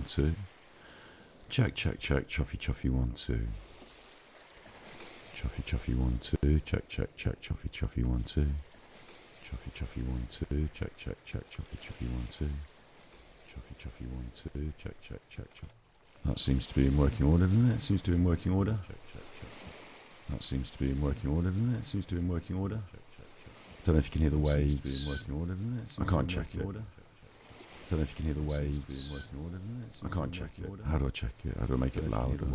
1 2. Check, check, check. Chuffy, chuffy, 1 2. Chuffy, chuffy, 1 2. Check, check, check. Chuffy, chuffy, 1 2. Chuffy, chuffy, 1 2. Check, check, check. Chuffy, chuffy, 1 2. Chuffy, chuffy, 1 2. Check, check, check. That seems to be in working order, doesn't it? Seems to be in working order. Check, check, check. That seems to be in working order, doesn't it? Seems to be in working order. Don't know if you can hear the waves. I can't check it. Don't know if you can hear the waves. I can't check it. How do I check it? How do I make it louder?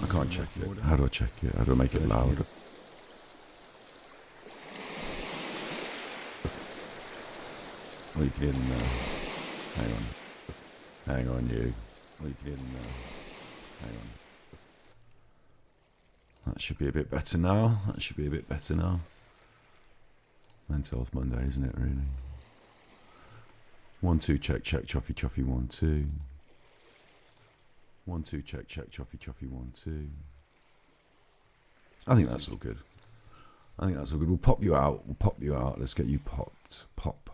I can't check it. How do I check it? How do I make it louder? Oh, you can hear them now. Hang on. Hang on, you. Oh, you can hear them now. Hang on. That should be a bit better now. That should be a bit better now. Mental Health Monday, isn't it, really? 1 2, check, check, chuffy, chuffy, 1 2. 1 2, check, check, chuffy, chuffy, 1 2. I think that's all good. I think that's all good. We'll pop you out. We'll pop you out. Let's get you popped. Pop.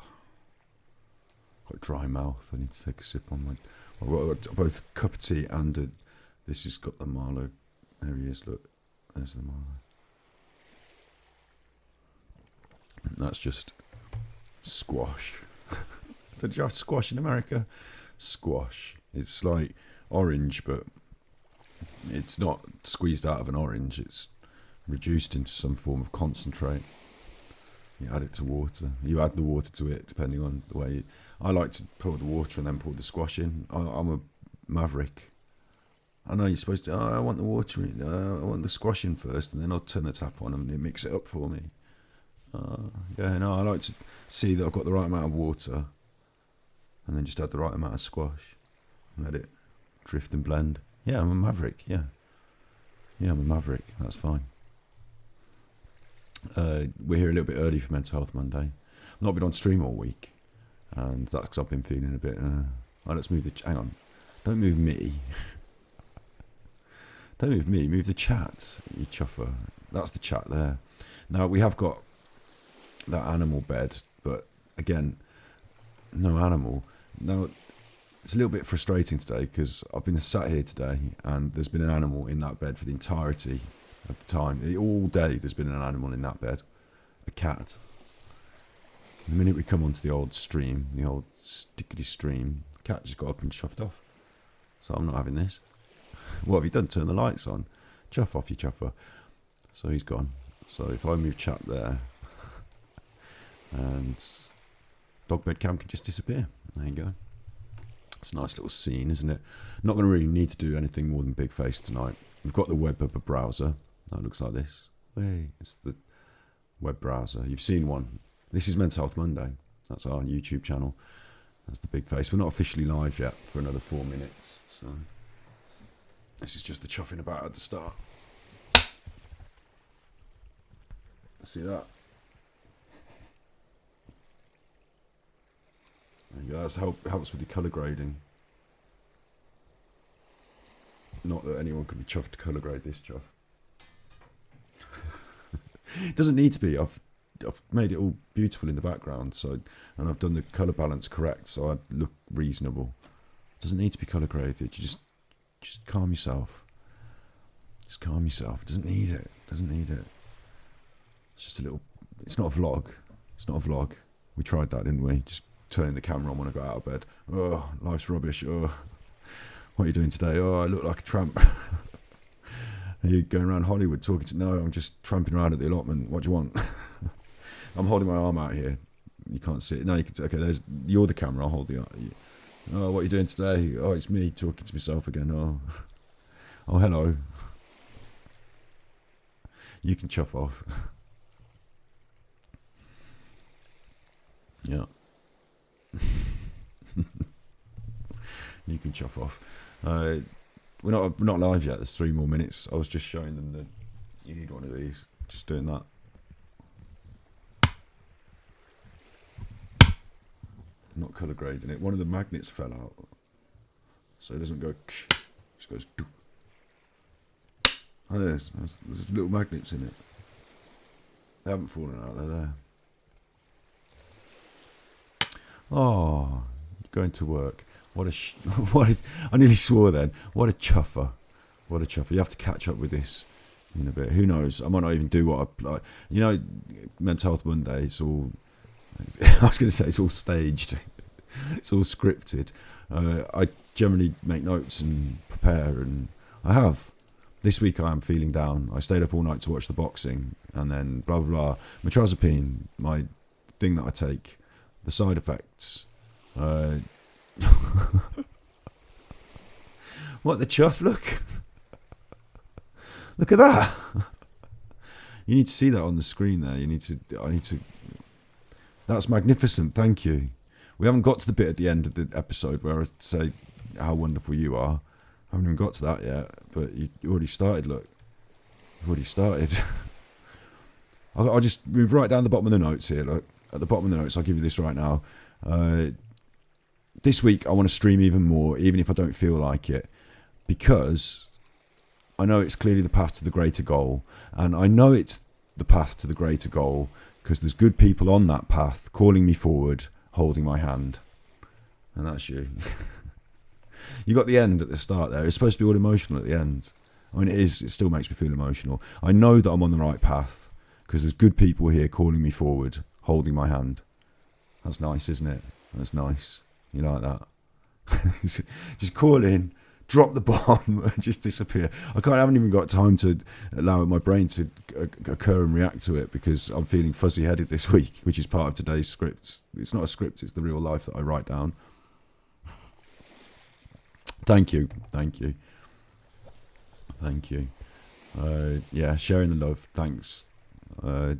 Got a dry mouth. I need to take a sip on my... I've got both a cup of tea and a... This has got the Marlow. There he is, look. There's the Marlow. That's just squash. Did you have squash in America? Squash. It's like orange, but it's not squeezed out of an orange. It's reduced into some form of concentrate. You add it to water. You add the water to it, depending on the way. I like to pour the water and then pour the squash in. I'm a maverick. I know you're supposed to. I want the water in. I want the squash in first, and then I'll turn the tap on and they mix it up for me. Yeah, no, I like to see that I've got the right amount of water, and then just add the right amount of squash, and let it drift and blend. Yeah, I'm a maverick. Yeah, I'm a maverick. That's fine. We're here a little bit early for Mental Health Monday. I've not been on stream all week, and that's because I've been feeling a bit. Let's move the. Hang on, don't move me. Don't move me. Move the chat, you chuffer. That's the chat there. Now we have got that animal bed, but again, no animal. Now it's a little bit frustrating today because I've been sat here today and there's been an animal in that bed for the entirety of the time. All day there's been an animal in that bed, a cat. The minute we come onto the old stream, the old stickety stream, the cat just got up and chuffed off. So I'm not having this. What have you done? Turn the lights on. Chuff off, you chuffer. So he's gone. So if I move chat there, and dog bed cam can just disappear. There you go. It's a nice little scene, isn't it? Not going to really need to do anything more than big face tonight. We've got the web browser. That looks like this. Hey, it's the web browser. You've seen one. This is Mental Health Monday. That's our YouTube channel. That's the big face. We're not officially live yet for another 4 minutes. So this is just the chuffing about at the start. See that? There you go. That helps with the colour grading. Not that anyone could be chuffed to colour grade this chuff. It doesn't need to be. I've made it all beautiful in the background, and I've done the colour balance correct, so I look reasonable. It doesn't need to be colour graded. You just calm yourself. Just calm yourself. It doesn't need it. It's just a little. It's not a vlog. We tried that, didn't we? Just turning the camera on when I got out of bed. Oh, life's rubbish. Oh, what are you doing today? Oh, I look like a tramp. Are you going around Hollywood talking to... No, I'm just tramping around at the allotment. What do you want? I'm holding my arm out here. You can't see it. No, you can... Okay, you're the camera. I'll hold the... Oh, what are you doing today? Oh, it's me talking to myself again. Oh, hello. You can chuff off. Yeah. You can chuff off. We're not live yet. There's 3 more minutes. I was just showing them that you need one of these. Just doing that. Not colour grading it. One of the magnets fell out, so it doesn't go. It just goes. Oh, there's little magnets in it. They haven't fallen out. They're there. Oh, going to work. What a what a, I nearly swore then. What a chuffer. What a chuffer. You have to catch up with this in a bit. Who knows? I might not even do what I like. You know, Mental Health Monday, it's all, I was going to say it's all staged. It's all scripted. I generally make notes and prepare, and I have. This week I am feeling down. I stayed up all night to watch the boxing, and then blah, blah, blah. Mirtazepine, my thing that I take, the side effects. What the chuff, look. Look at that. You need to see that on the screen there. I need to. That's magnificent, thank you. We haven't got to the bit at the end of the episode where I say how wonderful you are. I haven't even got to that yet, but you already started, look. You've already started. I'll just move right down the bottom of the notes here, look. At the bottom of the notes, I'll give you this right now. This week, I want to stream even more, even if I don't feel like it, because I know it's clearly the path to the greater goal, and I know it's the path to the greater goal because there's good people on that path calling me forward, holding my hand, and that's you. You got the end at the start there. It's supposed to be all emotional at the end. I mean, it is. It still makes me feel emotional. I know that I'm on the right path because there's good people here calling me forward, holding my hand. That's nice, isn't it? That's nice. You like that? Just call in, drop the bomb, and just disappear. I haven't even got time to allow my brain to occur and react to it because I'm feeling fuzzy-headed this week, which is part of today's script. It's not a script, it's the real life that I write down. Thank you. Yeah, sharing the love. Thanks. I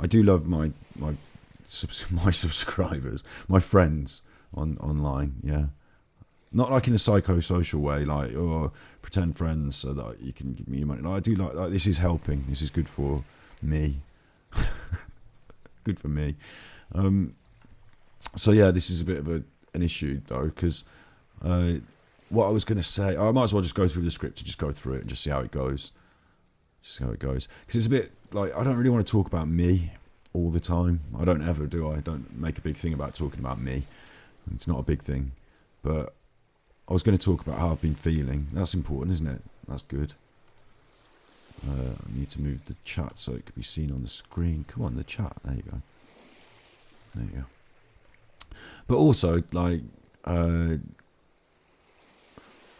do love my subscribers, my friends online. Yeah, not like in a psychosocial way, like pretend friends so that you can give me your money. No, I do like this is helping. This is good for me. Good for me. So yeah, this is a bit of an issue though, because what I was going to say, I might as well just go through the script and just go through it and just see how it goes. Because it's a bit like, I don't really want to talk about me all the time. I don't ever do. I don't make a big thing about talking about me. It's not a big thing. But I was going to talk about how I've been feeling. That's important, isn't it? That's good. I need to move the chat so it can be seen on the screen. Come on, the chat. There you go. There you go. But also, like, I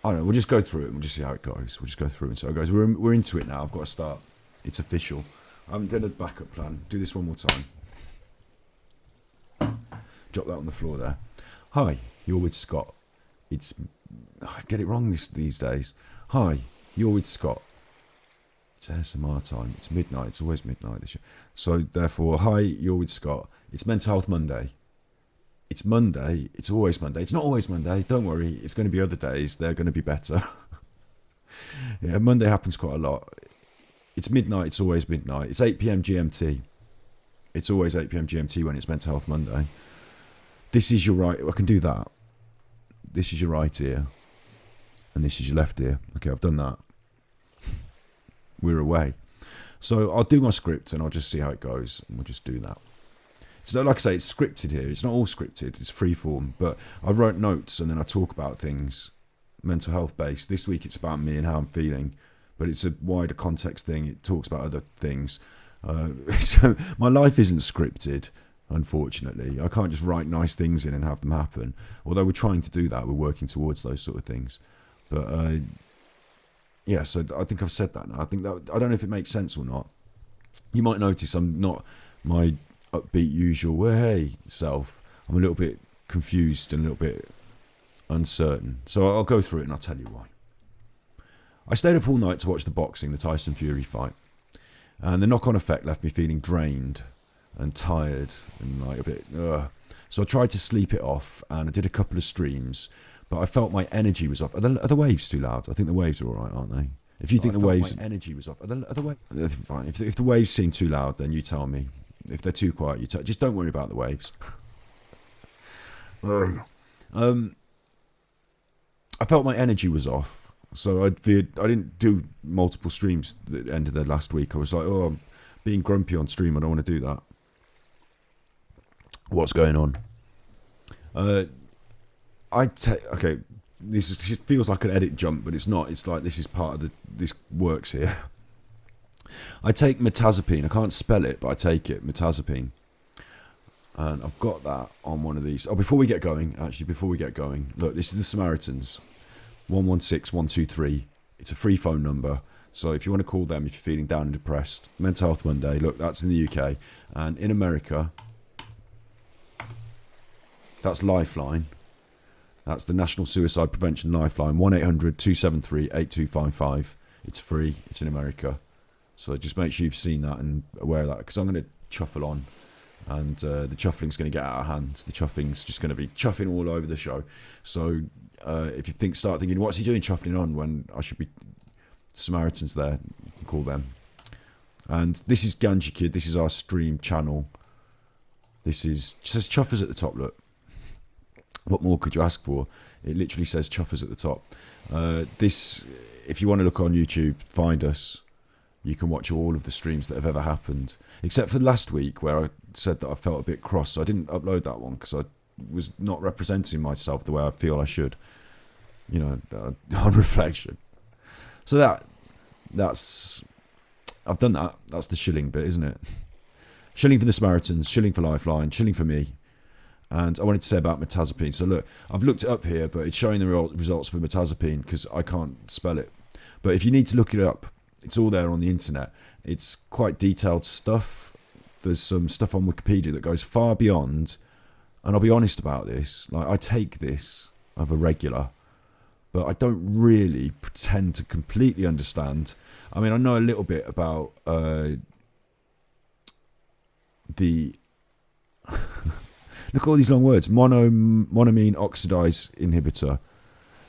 don't know, we'll just go through it and we'll just see how it goes. We'll just go through it and see how it goes. We're into it now. I've got to start. It's official. I haven't done a backup plan. Do this one more time. Drop that on the floor there. Hi, you're with Scott. I get it wrong these days. Hi, you're with Scott. It's ASMR time. It's midnight. It's always midnight this year. So therefore, hi, you're with Scott. It's Mental Health Monday. It's Monday. It's always Monday. It's not always Monday. Don't worry. It's going to be other days. They're going to be better. Yeah, Monday happens quite a lot. It's midnight. It's always midnight. It's 8 p.m. GMT. It's always 8 p.m. GMT when it's Mental Health Monday. This is your right. I can do that. This is your right ear. And this is your left ear. Okay, I've done that. We're away. So I'll do my script and I'll just see how it goes. And we'll just do that. So like I say, it's scripted here. It's not all scripted. It's freeform. But I wrote notes and then I talk about things mental health based. This week it's about me and how I'm feeling. But it's a wider context thing. It talks about other things. So my life isn't scripted, unfortunately. I can't just write nice things in and have them happen. Although we're trying to do that. We're working towards those sort of things. But yeah, so I think I've said that now. I think that, I don't know if it makes sense or not. You might notice I'm not my upbeat usual hey self. I'm a little bit confused and a little bit uncertain. So I'll go through it and I'll tell you why. I stayed up all night to watch the boxing, the Tyson Fury fight. And the knock-on effect left me feeling drained and tired and like a bit So I tried to sleep it off and I did a couple of streams, but I felt my energy was off. Are the waves too loud? I think the waves are all right, aren't they? If you think the waves, my energy was off. Are the waves? Fine. If the waves seem too loud, then you tell me. If they're too quiet, you tell. Just don't worry about the waves. I felt my energy was off, so I didn't do multiple streams at the end of the last week. I was like, I'm being grumpy on stream. I don't want to do that. What's going on? okay, it feels like an edit jump, but it's not. It's like this is part of this works here. I take mirtazepine. I can't spell it, but I take it, mirtazepine. And I've got that on one of these. Oh, before we get going, look, this is the Samaritans, 116-123. It's a free phone number. So if you want to call them, if you're feeling down and depressed, Mental Health Monday, look, that's in the UK. And in America, that's Lifeline. That's the National Suicide Prevention Lifeline, 1-800-273-8255. It's free. It's in America. So just make sure you've seen that and aware of that, because I'm going to chuffle on, and the chuffling's going to get out of hand. The chuffling's just going to be chuffing all over the show. So if you start thinking, what's he doing chuffling on when I should be Samaritans there, you can call them. And this is Ganji Kid. This is our stream channel. This is says chuffers at the top. Look, what more could you ask for? It literally says chuffers at the top. This, if you want to look on YouTube, find us. You can watch all of the streams that have ever happened, except for last week where I said that I felt a bit cross. So I didn't upload that one because I was not representing myself the way I feel I should, on reflection. So that's I've done that. That's the shilling bit, isn't it? Shilling for the Samaritans, shilling for Lifeline, shilling for me. And I wanted to say about mirtazepine. So look, I've looked it up here, but it's showing the results for mirtazepine because I can't spell it. But if you need to look it up, it's all there on the internet. It's quite detailed stuff. There's some stuff on Wikipedia that goes far beyond, and I'll be honest about this, like I take this of a regular, but I don't really pretend to completely understand. I mean, I know a little bit about the look at all these long words. Monoamine oxidase inhibitor.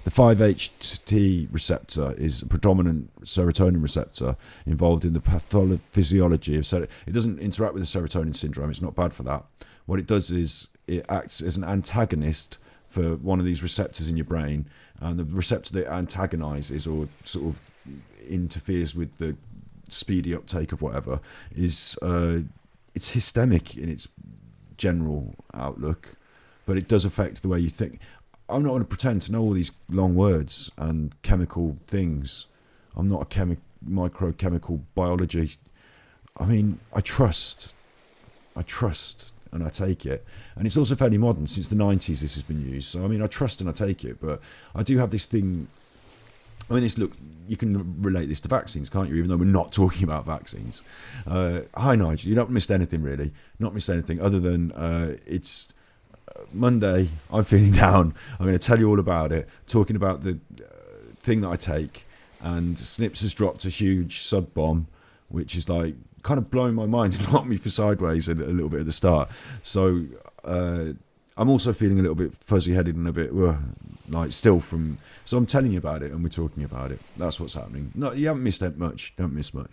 The 5-HT receptor is a predominant serotonin receptor involved in the pathophysiology of serotonin. It doesn't interact with the serotonin syndrome. It's not bad for that. What it does is it acts as an antagonist for one of these receptors in your brain, and the receptor that it antagonises or sort of interferes with the speedy uptake of whatever is it's hystemic in its general outlook, but it does affect the way you think. I'm not going to pretend to know all these long words and chemical things. I'm not a microchemical biology. I mean, I trust, and I take it. And it's also fairly modern. Since the 90s this has been used. So, I mean, I trust and I take it. But I do have this thing. I mean, look, you can relate this to vaccines, can't you? Even though we're not talking about vaccines. Hi, Nigel. You not missed anything, really. Not missed anything other than it's Monday. I'm feeling down. I'm going to tell you all about it. Talking about the thing that I take. And Snips has dropped a huge sub bomb, which is like kind of blowing my mind and knocked me for sideways a little bit at the start. So I'm also feeling a little bit fuzzy-headed and a bit like still from. So I'm telling you about it and we're talking about it. That's what's happening. No, you haven't missed that much. Don't miss much.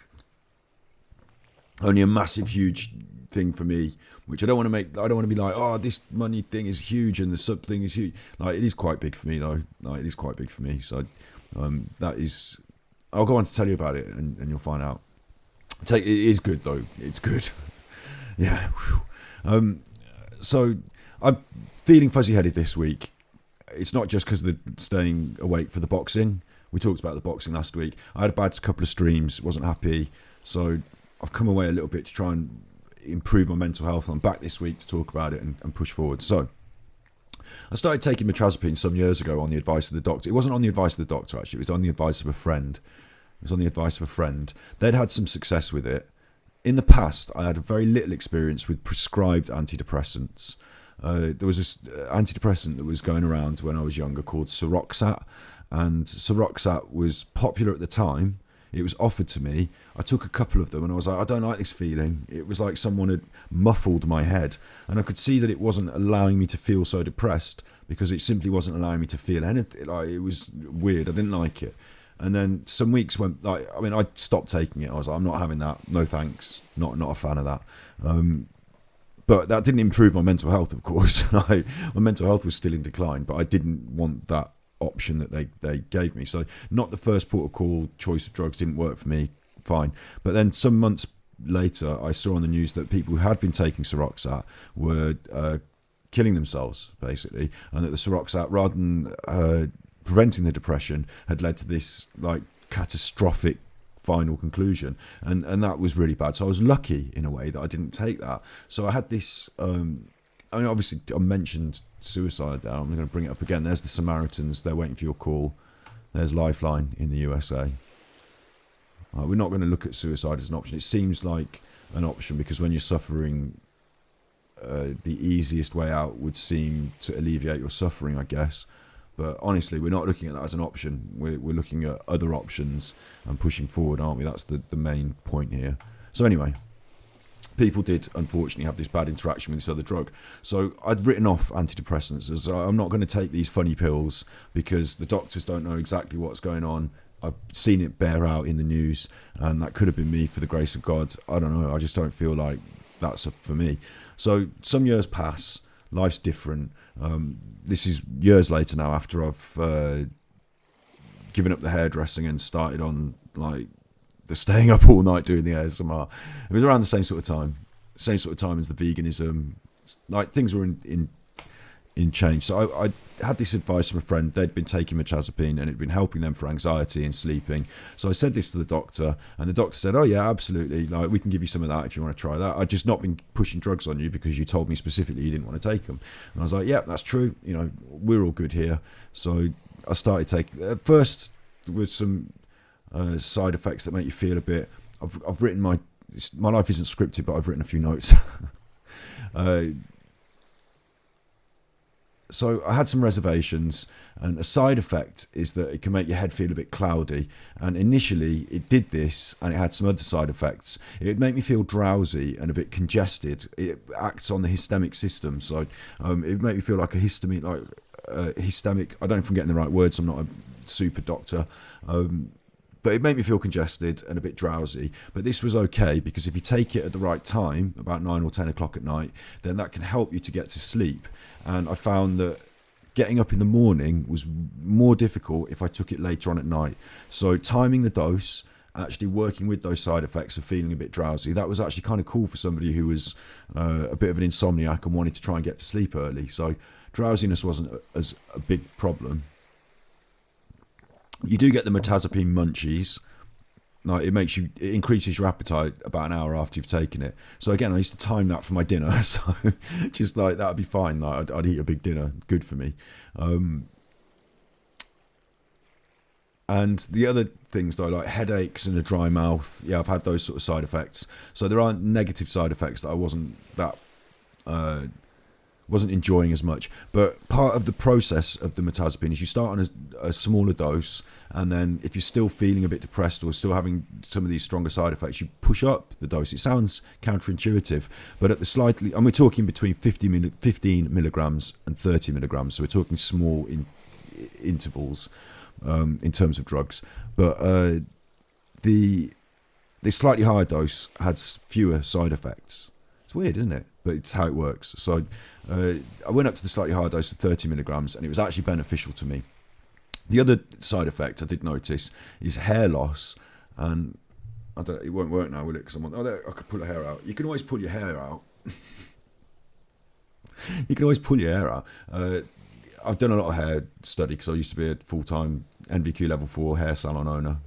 Only a massive, huge thing for me, which I don't want to make. I don't want to be like, oh, this money thing is huge and the sub thing is huge. Like, it is quite big for me though. Like, it is quite big for me. So that is. I'll go on to tell you about it and you'll find out. It is good though. It's good. Yeah. So I'm feeling fuzzy-headed this week. It's not just because of the staying awake for the boxing. We talked about the boxing last week. I had a bad couple of streams, wasn't happy. So I've come away a little bit to try and improve my mental health. I'm back this week to talk about it and push forward. So I started taking mirtazepine some years ago on the advice of the doctor. It wasn't on the advice of the doctor, actually. It was on the advice of a friend. They'd had some success with it. In the past, I had very little experience with prescribed antidepressants. There was this antidepressant that was going around when I was younger called Seroxat, and Seroxat was popular at the time. It was offered to me. I took a couple of them and I was like, I don't like this feeling. It was like someone had muffled my head, and I could see that it wasn't allowing me to feel so depressed because it simply wasn't allowing me to feel anything. Like, it was weird. I didn't like it. And then some weeks went, like, I mean, I stopped taking it. I was like, I'm not having that. No thanks. Not a fan of that. But that didn't improve my mental health, of course. My mental health was still in decline, but I didn't want that option that they gave me. So not the first port of call choice of drugs didn't work for me. Fine. But then some months later, I saw on the news that people who had been taking Seroxat were killing themselves, basically, and that the Ciroc, rather than preventing the depression, had led to this like catastrophic final conclusion, and that was really bad. So I was lucky in a way that I didn't take that. So I had this obviously I mentioned suicide there. I'm going to bring it up again. There's the Samaritans, they're waiting for your call. There's Lifeline in the USA. We're not going to look at suicide as an option. It seems like an option because when you're suffering, the easiest way out would seem to alleviate your suffering, I guess. But honestly, we're not looking at that as an option. We're looking at other options and pushing forward, aren't we? That's the main point here. So anyway, people did unfortunately have this bad interaction with this other drug. So I'd written off antidepressants as I'm not going to take these funny pills because the doctors don't know exactly what's going on. I've seen it bear out in the news, and that could have been me for the grace of God. I don't know. I just don't feel like that's for me. So some years pass. Life's different. This is years later now after I've given up the hairdressing and started on like the staying up all night doing the ASMR. It was around the same sort of time as the veganism. Like things were in change. So I had this advice from a friend. They'd been taking Mirtazepine and it'd been helping them for anxiety and sleeping. So I said this to the doctor, and the doctor said, "Oh yeah, absolutely. Like we can give you some of that if you want to try that. I've just not been pushing drugs on you because you told me specifically you didn't want to take them." And I was like, "Yeah, that's true. You know, we're all good here." So I started taking. At first, with some side effects that make you feel a bit. I've written my life isn't scripted, but I've written a few notes. So I had some reservations, and a side effect is that it can make your head feel a bit cloudy. And initially it did this, and it had some other side effects. It would make me feel drowsy and a bit congested. It acts on the histamic system. So it would make me feel like a histamic, histamic. I don't know if I'm getting the right words. I'm not a super doctor. But it made me feel congested and a bit drowsy. But this was okay because if you take it at the right time, about 9 or 10 o'clock at night, then that can help you to get to sleep. And I found that getting up in the morning was more difficult if I took it later on at night. So timing the dose, actually working with those side effects of feeling a bit drowsy, that was actually kind of cool for somebody who was a bit of an insomniac and wanted to try and get to sleep early. So drowsiness wasn't as a big problem. You do get the Mirtazepine Munchies. Like it increases your appetite about an hour after you've taken it. So again, I used to time that for my dinner. So just like that'd be fine. Like I'd eat a big dinner, good for me. And the other things though, like headaches and a dry mouth. Yeah, I've had those sort of side effects. So there aren't negative side effects that I wasn't enjoying as much. But part of the process of the Mirtazepine is you start on a smaller dose, and then if you're still feeling a bit depressed or still having some of these stronger side effects, you push up the dose. It sounds counterintuitive, but at the slightly, and we're talking between 15 milligrams and 30 milligrams, so we're talking small intervals in terms of drugs. But the slightly higher dose has fewer side effects. It's weird, isn't it? But it's how it works. So I went up to the slightly higher dose of 30 milligrams, and it was actually beneficial to me. The other side effect I did notice is hair loss, and it won't work now, will it? Because I could pull a hair out. You can always pull your hair out. You can always pull your hair out. I've done a lot of hair study because I used to be a full-time NVQ level 4 hair salon owner.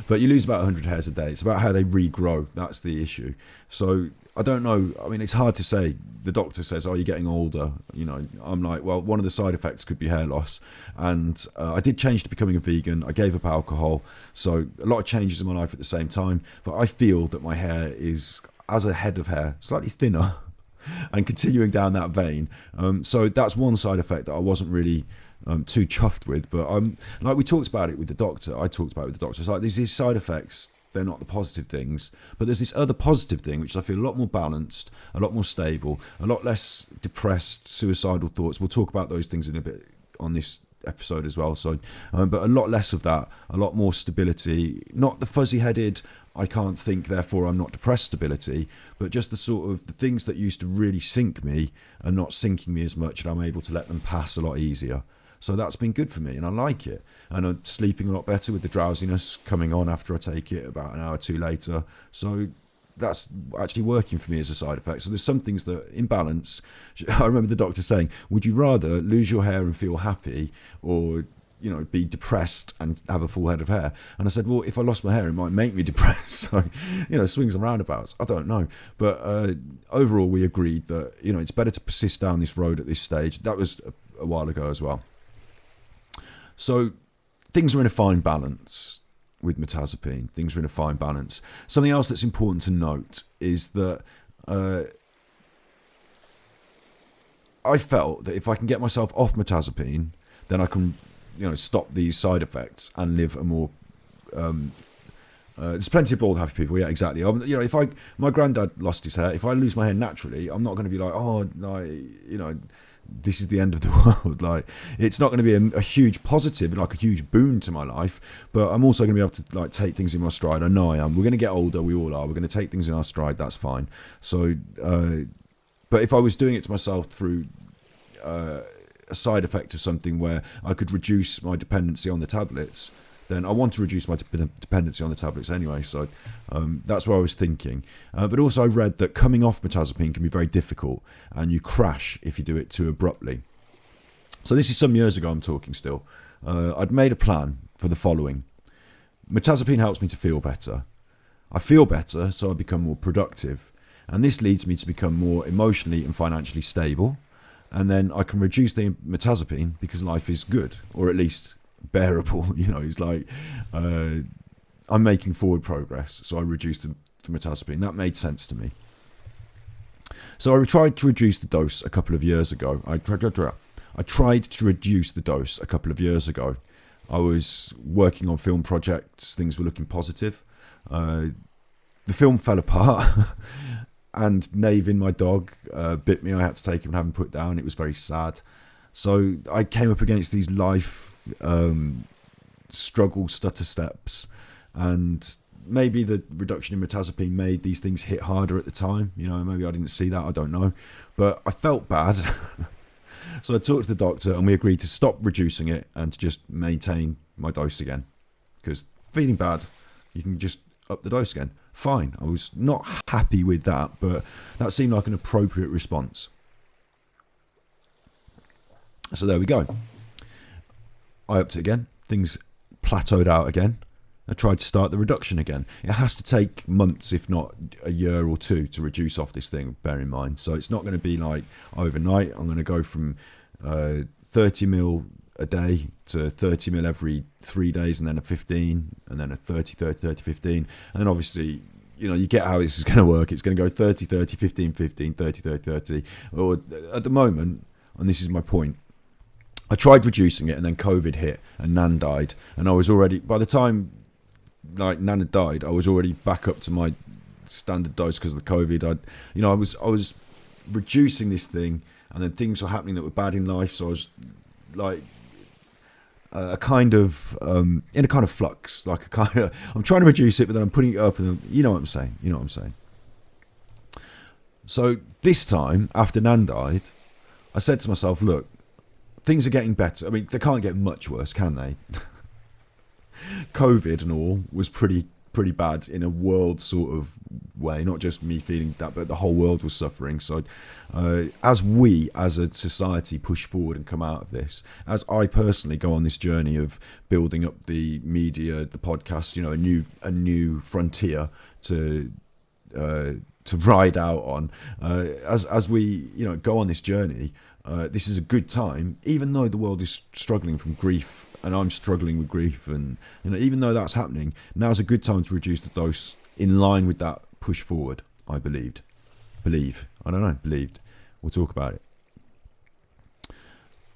But you lose about 100 hairs a day. It's about how they regrow. That's the issue. So I don't know. I mean, it's hard to say. The doctor says, "Oh, you're getting older." You know, I'm like, well, one of the side effects could be hair loss. And I did change to becoming a vegan. I gave up alcohol. So a lot of changes in my life at the same time. But I feel that my hair is, as a head of hair, slightly thinner and continuing down that vein. So that's one side effect that I wasn't really too chuffed with. But like we talked about it with the doctor. I talked about it with the doctor. It's like these side effects, they're not the positive things, but there's this other positive thing which I feel a lot more balanced, a lot more stable, a lot less depressed, suicidal thoughts. We'll talk about those things in a bit on this episode as well. So but a lot less of that, a lot more stability, not the fuzzy-headed I can't think therefore I'm not depressed stability, but just the sort of the things that used to really sink me are not sinking me as much, and I'm able to let them pass a lot easier. So that's been good for me, and I like it. And I'm sleeping a lot better with the drowsiness coming on after I take it about an hour or two later. So that's actually working for me as a side effect. So there's some things that, in balance, I remember the doctor saying, would you rather lose your hair and feel happy, or be depressed and have a full head of hair? And I said, well, if I lost my hair, it might make me depressed. So, swings and roundabouts. I don't know. But overall, we agreed that, it's better to persist down this road at this stage. That was a while ago as well. So things are in a fine balance with mirtazapine. Things are in a fine balance. Something else that's important to note is that I felt that if I can get myself off mirtazapine, then I can stop these side effects and live a more there's plenty of bald happy people. Yeah, exactly. If my granddad lost his hair, if I lose my hair naturally, I'm not going to be like, oh, like, this is the end of the world. Like, it's not going to be a huge positive and like a huge boon to my life, but I'm also going to be able to like take things in my stride. I know I am. We're going to get older. We all are. We're going to take things in our stride. That's fine. So, but if I was doing it to myself through a side effect of something where I could reduce my dependency on the tablets, then I want to reduce my dependency on the tablets anyway. So that's what I was thinking. But also I read that coming off mirtazapine can be very difficult, and you crash if you do it too abruptly. So this is some years ago I'm talking still. I'd made a plan for the following. Mirtazapine helps me to feel better. I feel better, so I become more productive. And this leads me to become more emotionally and financially stable. And then I can reduce the mirtazapine because life is good, or at least bearable. It's like I'm making forward progress, so I reduced the mirtazapine. That made sense to me. So I tried to reduce the dose a couple of years ago. I tried to reduce the dose a couple of years ago. I was working on film projects. Things were looking positive. The film fell apart. And Navin, my dog, bit me. I had to take him and have him put down. It was very sad. So I came up against these life struggle stutter steps, and maybe the reduction in mirtazapine made these things hit harder at the time. Maybe I didn't see that. I don't know. But I felt bad. So I talked to the doctor, and we agreed to stop reducing it and to just maintain my dose again. Because feeling bad, you can just up the dose again. Fine. I was not happy with that, but that seemed like an appropriate response. So there we go. I upped it again. Things plateaued out again. I tried to start the reduction again. It has to take months, if not a year or two, to reduce off this thing, bear in mind. So it's not going to be like overnight. I'm going to go from 30 mil a day to 30 mil every 3 days, and then a 15, and then a 30, 30, 30, 15. And then obviously, you get how this is going to work. It's going to go 30, 30, 15, 15, 30, 30, 30. Or at the moment, and this is my point, I tried reducing it, and then COVID hit, and Nan died. And I was already, by the time like Nan had died, I was already back up to my standard dose because of the COVID. I was reducing this thing, and then things were happening that were bad in life. So I was like a kind of in a kind of flux, like a kind of, I'm trying to reduce it, but then I'm putting it up, and then, you know what I'm saying. So this time, after Nan died, I said to myself, look, things are getting better. I mean, they can't get much worse, can they? COVID and all was pretty bad in a world sort of way, not just me feeling that, but the whole world was suffering. So as we as a society push forward and come out of this, as I personally go on this journey of building up the media, the podcast, a new frontier to ride out on, as we go on this journey, this is a good time, even though the world is struggling from grief, and I'm struggling with grief, and even though that's happening, now's a good time to reduce the dose in line with that push forward. I believed. We'll talk about it.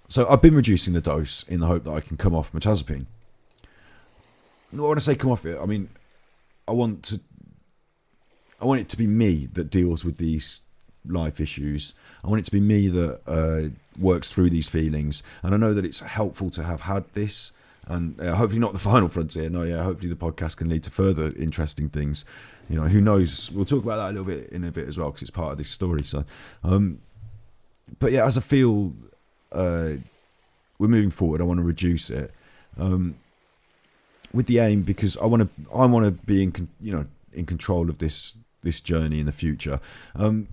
So I've been reducing the dose in the hope that I can come off mirtazapine. When I say come off it, I mean I want it to be me that deals with these life issues. I want it to be me that works through these feelings, and I know that it's helpful to have had this, and hopefully not the final frontier. Hopefully the podcast can lead to further interesting things. Who knows? We'll talk about that a little bit in a bit as well, because it's part of this story. So but yeah, as I feel we're moving forward, I want to reduce it with the aim, because I want to be in control of this this journey in the future. And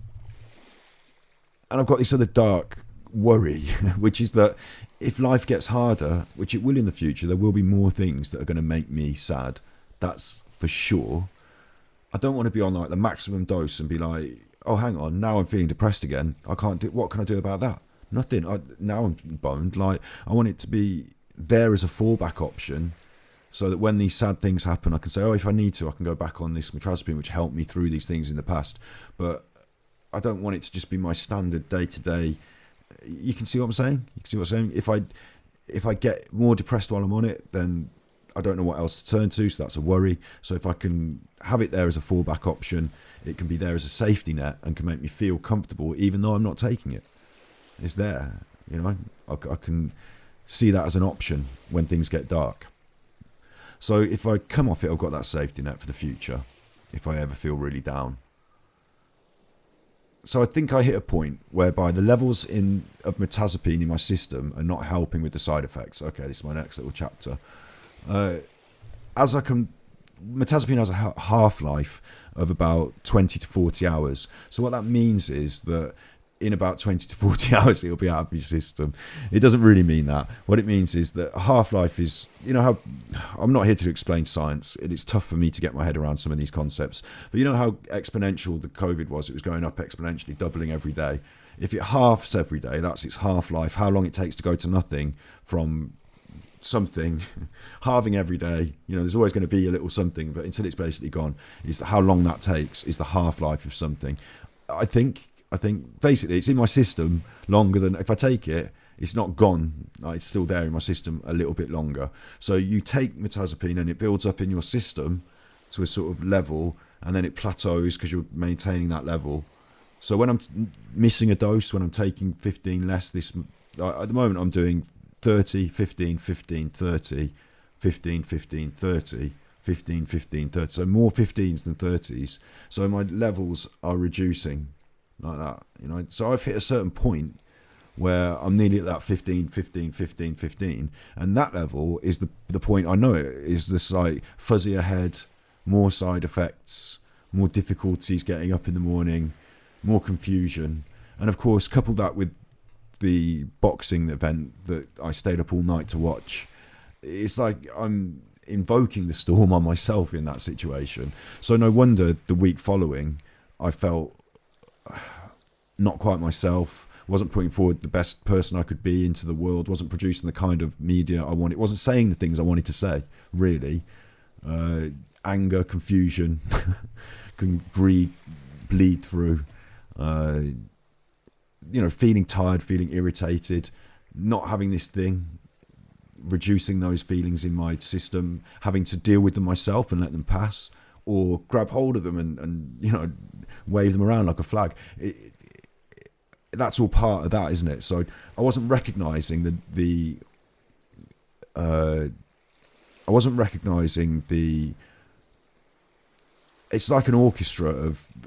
I've got this other dark worry, which is that if life gets harder, which it will in the future, there will be more things that are going to make me sad. That's for sure. I don't want to be on like the maximum dose and be like, oh, hang on, now I'm feeling depressed again. I can't do, what can I do about that? Nothing. Now I'm boned. Like, I want it to be there as a fallback option, so that when these sad things happen, I can say, oh, if I need to, I can go back on this Mirtazepine, which helped me through these things in the past. But I don't want it to just be my standard day-to-day. You can see what I'm saying? You can see what I'm saying? If I get more depressed while I'm on it, then I don't know what else to turn to, so that's a worry. So if I can have it there as a fallback option, it can be there as a safety net and can make me feel comfortable even though I'm not taking it. It's there, you know. I can see that as an option when things get dark. So if I come off it, I've got that safety net for the future if I ever feel really down. So I think I hit a point whereby the levels of mirtazepine in my system are not helping with the side effects. Okay, this is my next little chapter. Mirtazepine has a half-life of about 20 to 40 hours. So what that means is that in about 20 to 40 hours, it'll be out of your system. It doesn't really mean that. What it means is that a half-life is, you know how, I'm not here to explain science. It's tough for me to get my head around some of these concepts. But you know how exponential the COVID was? It was going up exponentially, doubling every day. If it halves every day, that's its half-life. How long it takes to go to nothing from something, halving every day, you know, there's always going to be a little something, but until it's basically gone, is how long that takes is the half-life of something. I think basically it's in my system longer than, if I take it, it's not gone, it's still there in my system a little bit longer. So you take mirtazepine and it builds up in your system to a sort of level, and then it plateaus because you're maintaining that level. So when I'm missing a dose, when I'm taking 15 less, at the moment I'm doing 30, 15, 15, 30, 15, 15, 30, 15, 15, 30. So more 15s than 30s. So my levels are reducing like that, you know. So I've hit a certain point where I'm nearly at that 15, 15, 15, 15. And that level is the point I know it is this like fuzzier head, more side effects, more difficulties getting up in the morning, more confusion. And of course, couple that with the boxing event that I stayed up all night to watch, it's like I'm invoking the storm on myself in that situation. So no wonder the week following I felt not quite myself, wasn't putting forward the best person I could be into the world, wasn't producing the kind of media I wanted, wasn't saying the things I wanted to say, really. Anger, confusion can bleed through. You know, feeling tired, feeling irritated, not having this thing, reducing those feelings in my system, having to deal with them myself and let them pass, or grab hold of them and you know, wave them around like a flag. That's all part of that, isn't it? So I wasn't recognizing it's like an orchestra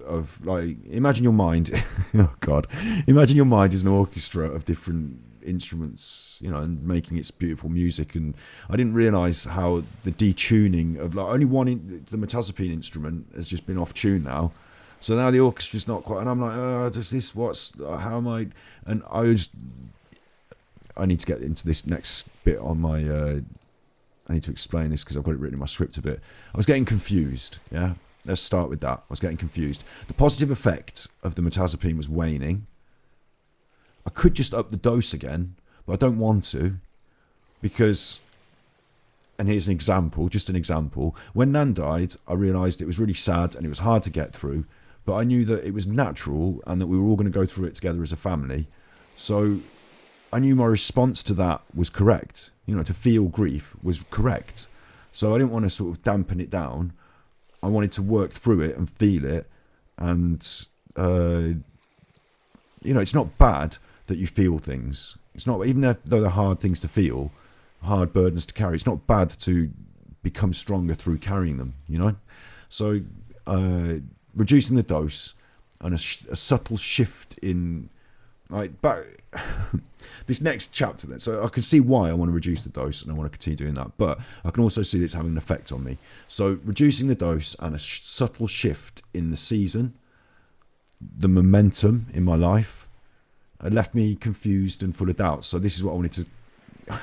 of like, imagine your mind, oh God, imagine your mind is an orchestra of different instruments, you know, and making its beautiful music. And I didn't realize how the detuning of like only the mirtazepine instrument has just been off tune now. So now the orchestra's not quite, and I'm like, how am I? And I need to get into this next bit on my, I need to explain this because I've got it written in my script a bit. I was getting confused, yeah? Let's start with that. I was getting confused. The positive effect of the mirtazepine was waning. I could just up the dose again, but I don't want to because, and here's an example, just an example. When Nan died, I realised it was really sad and it was hard to get through, but I knew that it was natural and that we were all going to go through it together as a family. So I knew my response to that was correct. You know, to feel grief was correct. So I didn't want to sort of dampen it down. I wanted to work through it and feel it. And, you know, it's not bad that you feel things. It's not, even though they're hard things to feel, hard burdens to carry, it's not bad to become stronger through carrying them, you know? So reducing the dose and a subtle shift in Like, but this next chapter then, so I can see why I want to reduce the dose and I want to continue doing that, but I can also see that it's having an effect on me. So reducing the dose and a subtle shift in the season, the momentum in my life, it left me confused and full of doubts. So this is what I wanted to,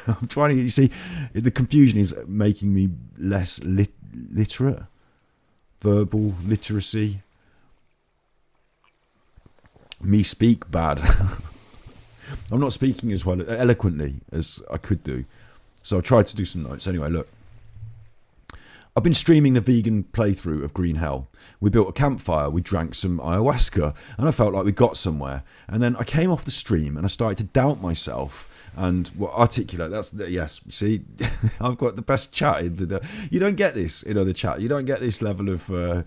I'm trying to, you see, the confusion is making me less literate, verbal literacy, me speak bad. I'm not speaking as well eloquently as I could do. So I tried to do some notes. Anyway, look. I've been streaming the vegan playthrough of Green Hell. We built a campfire, we drank some ayahuasca, and I felt like we got somewhere. And then I came off the stream and I started to doubt myself and articulate. That's yes. See, I've got the best chat. You don't get this in other chat. You don't get this level of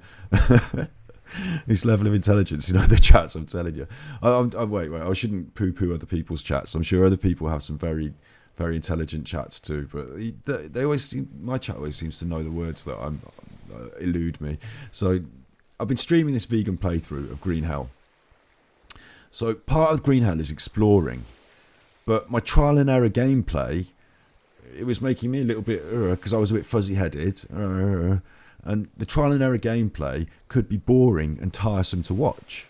this level of intelligence in other chats. I'm telling you. Wait. I shouldn't poo-poo other people's chats. I'm sure other people have some very, very intelligent chats too. But they always my chat always seems to know the words that elude me. So I've been streaming this vegan playthrough of Green Hell. So part of Green Hell is exploring, but my trial and error gameplay, it was making me a little bit because I was a bit fuzzy-headed. And the trial and error gameplay could be boring and tiresome to watch.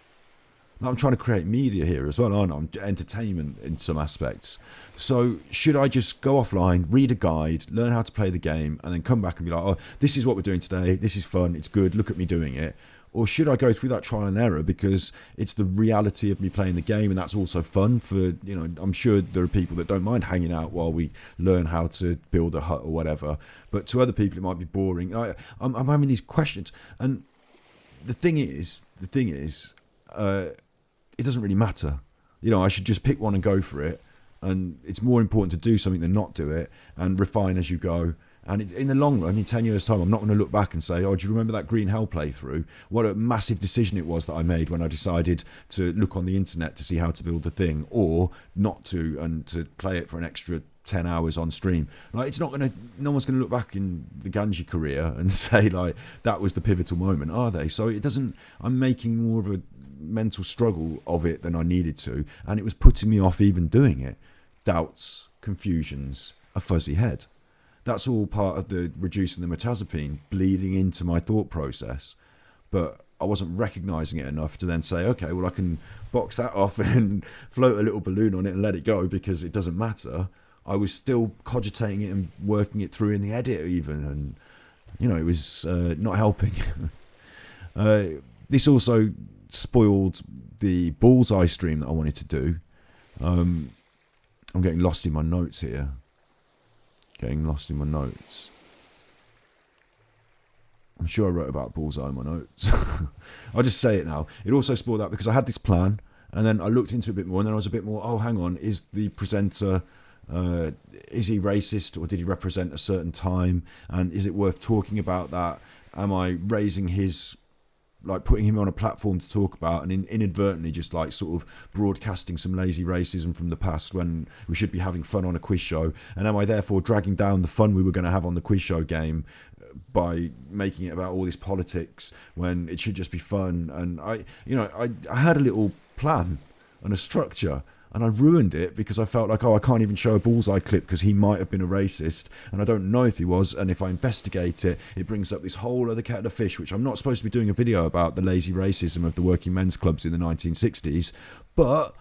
Now, I'm trying to create media here as well, aren't I? Entertainment in some aspects. So should I just go offline, read a guide, learn how to play the game, and then come back and be like, oh, this is what we're doing today. This is fun. It's good. Look at me doing it. Or should I go through that trial and error because it's the reality of me playing the game, and that's also fun for, I'm sure there are people that don't mind hanging out while we learn how to build a hut or whatever. But to other people, it might be boring. I'm having these questions. And the thing is, it doesn't really matter. I should just pick one and go for it. And it's more important to do something than not do it and refine as you go. And in the long run, in 10 years' time, I'm not going to look back and say, oh, do you remember that Green Hell playthrough? What a massive decision it was that I made when I decided to look on the internet to see how to build the thing, or not to, and to play it for an extra 10 hours on stream. Like, it's not going to, no one's going to look back in the Ganji career and say, like, that was the pivotal moment, are they? So it doesn't, I'm making more of a mental struggle of it than I needed to, and it was putting me off even doing it. Doubts, confusions, a fuzzy head. That's all part of the reducing the mirtazepine bleeding into my thought process. But I wasn't recognising it enough to then say, okay, well, I can box that off and float a little balloon on it and let it go because it doesn't matter. I was still cogitating it and working it through in the edit even. And, it was not helping. This also spoiled the bullseye stream that I wanted to do. I'm getting lost in my notes here. I'm sure I wrote about bullseye in my notes. I'll just say it now. It also spoiled that because I had this plan and then I looked into it a bit more and then I was a bit more, oh, hang on, is the presenter, is he racist or did he represent a certain time? And is it worth talking about that? Am I raising his, like putting him on a platform to talk about and inadvertently just like sort of broadcasting some lazy racism from the past when we should be having fun on a quiz show? And am I therefore dragging down the fun we were going to have on the quiz show game by making it about all this politics when it should just be fun? And I had a little plan and a structure, and I ruined it because I felt like, I can't even show a bullseye clip because he might have been a racist, and I don't know if he was, and if I investigate it, it brings up this whole other kettle of fish, which I'm not supposed to be doing a video about the lazy racism of the working men's clubs in the 1960s, but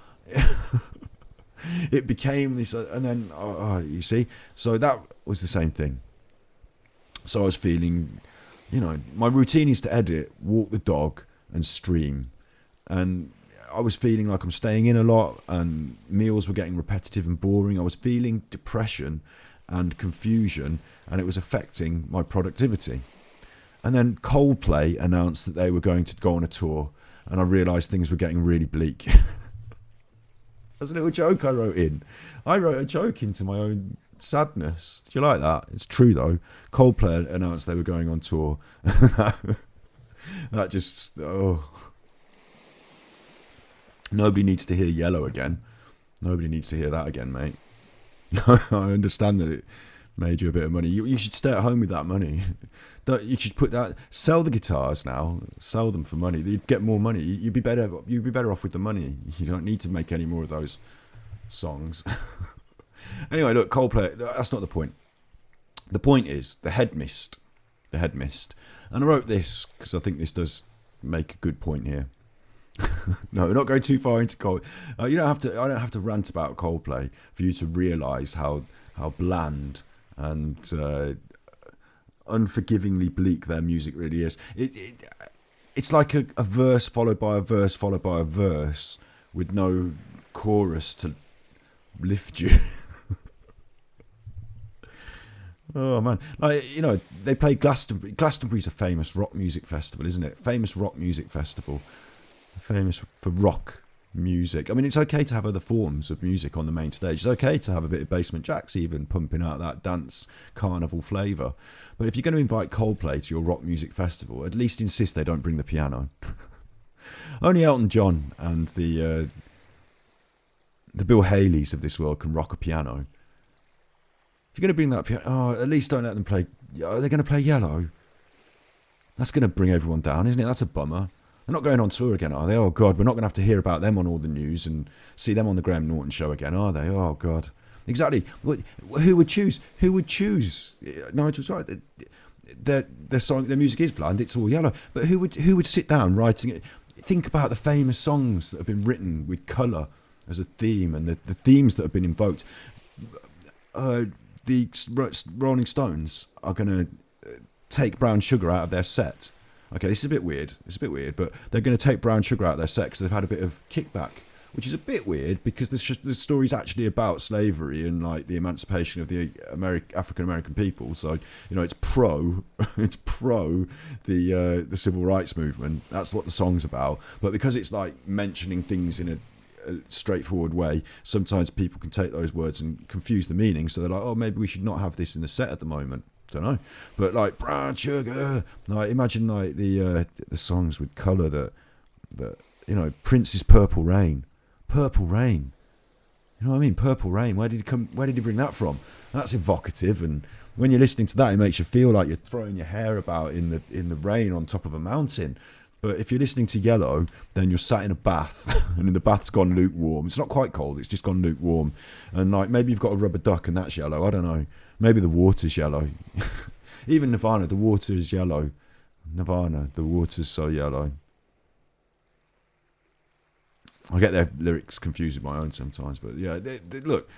it became this, and then, you see, so that was the same thing. So I was feeling, my routine is to edit, walk the dog, and stream, and I was feeling like I'm staying in a lot and meals were getting repetitive and boring. I was feeling depression and confusion, and it was affecting my productivity. And then Coldplay announced that they were going to go on a tour, and I realised things were getting really bleak. There's a little joke I wrote in. I wrote a joke into my own sadness. Do you like that? It's true though. Coldplay announced they were going on tour. That just, nobody needs to hear Yellow again. Nobody needs to hear that again, mate. I understand that made you a bit of money. You should stay at home with that money. You should sell the guitars now, sell them for money. You'd get more money. You'd be better off with the money. You don't need to make any more of those songs. Anyway, look, Coldplay, that's not the point. The point is the head mist. And I wrote this because I think this does make a good point here. No, we're not going too far into Coldplay. I don't have to rant about Coldplay for you to realise how bland and unforgivingly bleak their music really is. It's like a verse followed by a verse followed by a verse with no chorus to lift you. Oh man, they play Glastonbury. Glastonbury's a famous rock music festival, isn't it? Famous rock music festival, famous for rock music. I mean, it's okay to have other forms of music on the main stage. It's okay to have a bit of Basement Jaxx even pumping out that dance carnival flavour. But if you're going to invite Coldplay to your rock music festival, at least insist they don't bring the piano. Only Elton John and the Bill Haleys of this world can rock a piano. If you're going to bring that piano, at least don't let them play. Are they going to play Yellow? That's going to bring everyone down, isn't it? That's a bummer. They're not going on tour again, are they? Oh, God, we're not going to have to hear about them on all the news and see them on the Graham Norton show again, are they? Oh, God. Exactly. Who would choose? Nigel's right. Their music is bland. It's all yellow. But who would sit down writing it? Think about the famous songs that have been written with colour as a theme and the themes that have been invoked. The Rolling Stones are going to take Brown Sugar out of their set. Okay, this is a bit weird. But they're going to take Brown Sugar out of their set because they've had a bit of kickback, which is a bit weird because the story's actually about slavery and like the emancipation of the African American people. So it's pro the civil rights movement. That's what the song's about. But because it's like mentioning things in a straightforward way, sometimes people can take those words and confuse the meaning. So they're like, oh, maybe we should not have this in the set at the moment. Don't know, but like Brown Sugar, like imagine like the songs with colour that Prince's Purple Rain, you know what I mean? Purple Rain. Where did he bring that from? That's evocative, and when you're listening to that, it makes you feel like you're throwing your hair about in the rain on top of a mountain. But if you're listening to Yellow, then you're sat in a bath, and the bath's gone lukewarm. It's not quite cold; it's just gone lukewarm, and like maybe you've got a rubber duck, and that's yellow. I don't know. Maybe the water's yellow. Even Nirvana, the water is yellow. Nirvana, the water's so yellow. I get their lyrics confused with my own sometimes, but yeah, look,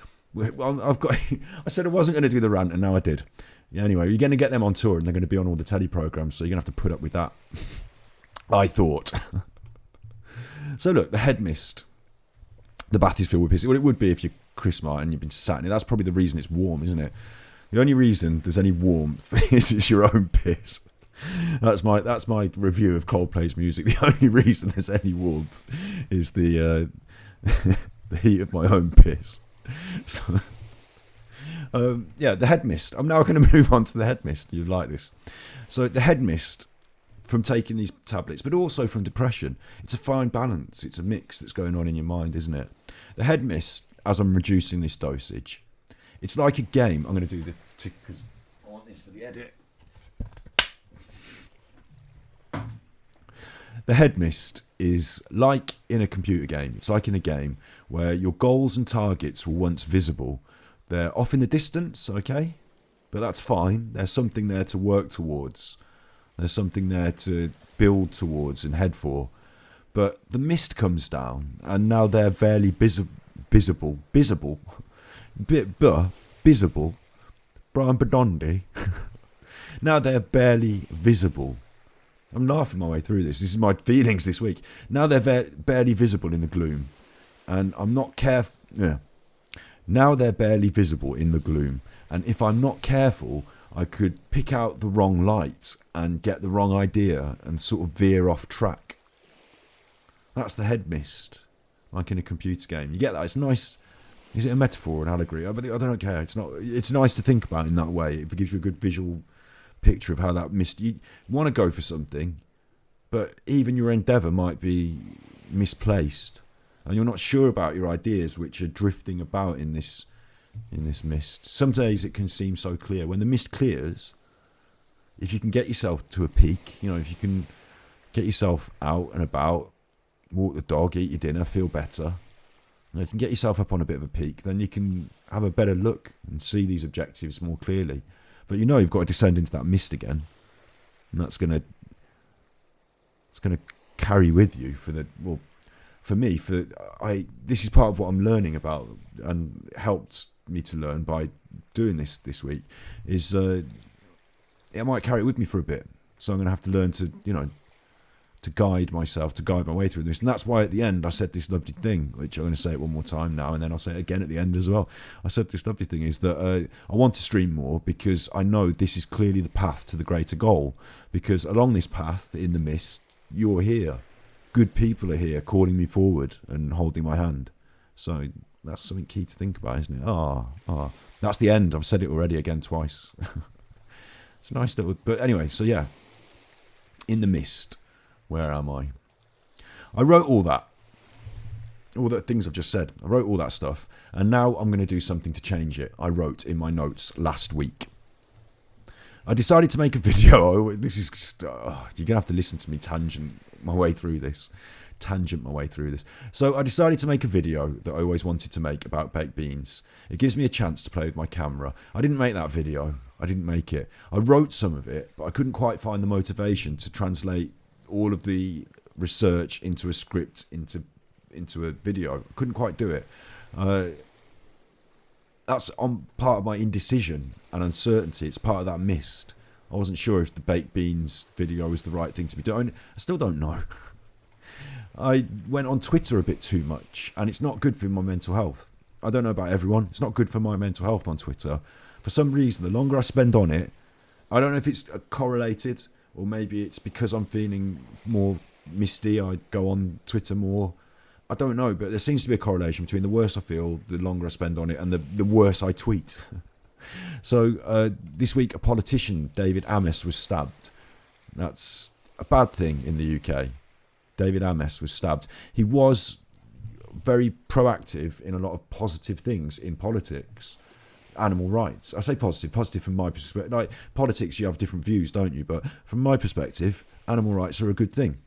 I've got. I said I wasn't going to do the rant, and now I did. Yeah, anyway, you're going to get them on tour, and they're going to be on all the telly programs, so you're going to have to put up with that. I thought. So look, the head mist. The bath is filled with piss. Well, it would be if you're Chris Martin, you've been sat in it. That's probably the reason it's warm, isn't it? The only reason there's any warmth is it's your own piss. That's my review of Coldplay's music. The only reason there's any warmth is the heat of my own piss. So, the head mist. I'm now going to move on to the head mist. You like this? So the head mist from taking these tablets, but also from depression. It's a fine balance. It's a mix that's going on in your mind, isn't it? The head mist, as I'm reducing this dosage, it's like a game. I'm going to do the tick because I want this for the edit. The head mist is like in a computer game. It's like in a game where your goals and targets were once visible. They're off in the distance, okay? But that's fine. There's something there to work towards. There's something there to build towards and head for. But the mist comes down, and now they're barely visible. Brian Bedondi. Now they're barely visible. I'm laughing my way through this. This is my feelings this week. Now they're barely visible in the gloom. And I'm not careful. Yeah. Now they're barely visible in the gloom. And if I'm not careful, I could pick out the wrong light and get the wrong idea and sort of veer off track. That's the head mist, like in a computer game. You get that? It's nice. Is it a metaphor or an allegory? I don't care. It's not. It's nice to think about in that way. It gives you a good visual picture of how that mist. You want to go for something, but even your endeavour might be misplaced, and you're not sure about your ideas, which are drifting about in this in this mist. Some days it can seem so clear. When the mist clears, if you can get yourself to a peak, if you can get yourself out and about, walk the dog, eat your dinner, feel better, if you can get yourself up on a bit of a peak, then you can have a better look and see these objectives more clearly. But you've got to descend into that mist again, and it's going to carry with you this is part of what I'm learning about, and helped me to learn by doing this week, is it might carry it with me for a bit. So I'm going to have to learn to guide myself, to guide my way through this. And that's why at the end I said this lovely thing, which I'm going to say it one more time now, and then I'll say it again at the end as well. I said this lovely thing is that I want to stream more because I know this is clearly the path to the greater goal. Because along this path in the mist, you're here. Good people are here calling me forward and holding my hand. So that's something key to think about, isn't it? That's the end. I've said it already again twice. It's a nice little... But anyway, so yeah. In the mist. Where am I? I wrote all the things I've just said. I wrote all that stuff. And now I'm going to do something to change it. I wrote in my notes last week. I decided to make a video. This is just... you're going to have to listen to me tangent my way through this. So I decided to make a video that I always wanted to make about baked beans. It gives me a chance to play with my camera. I didn't make that video. I didn't make it. I wrote some of it, but I couldn't quite find the motivation to translate all of the research into a script, into a video. I couldn't quite do it. That's on part of my indecision and uncertainty. It's part of that mist. I wasn't sure if the baked beans video was the right thing to be doing. I still don't know. I went on Twitter a bit too much, and it's not good for my mental health. I don't know about everyone. It's not good for my mental health on Twitter. For some reason, the longer I spend on it, I don't know if it's correlated, or maybe it's because I'm feeling more misty, I go on Twitter more. I don't know, but there seems to be a correlation between the worse I feel, the longer I spend on it, and the worse I tweet. So this week, a politician, David Ames, was stabbed. That's a bad thing in the UK. David Ames was stabbed. He was very proactive in a lot of positive things in politics. Animal rights. I say positive from my perspective. Like politics, you have different views, don't you? But from my perspective, animal rights are a good thing.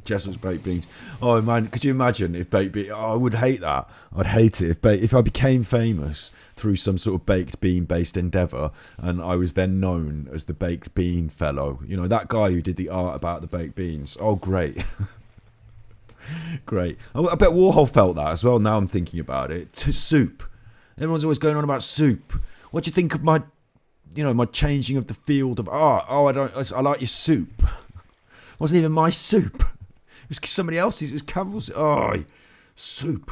Jessel's baked beans. Oh man, could you imagine if baked beans? Oh, I would hate that. I'd hate it if I became famous through some sort of baked bean based endeavour, and I was then known as the baked bean fellow. That guy who did the art about the baked beans. Oh, great. Great. I bet Warhol felt that as well. Now I'm thinking about it. Soup. Everyone's always going on about soup. What do you think of my changing of the field of art? I like your soup. It wasn't even my soup. It was somebody else's. It was Campbell's. Soup.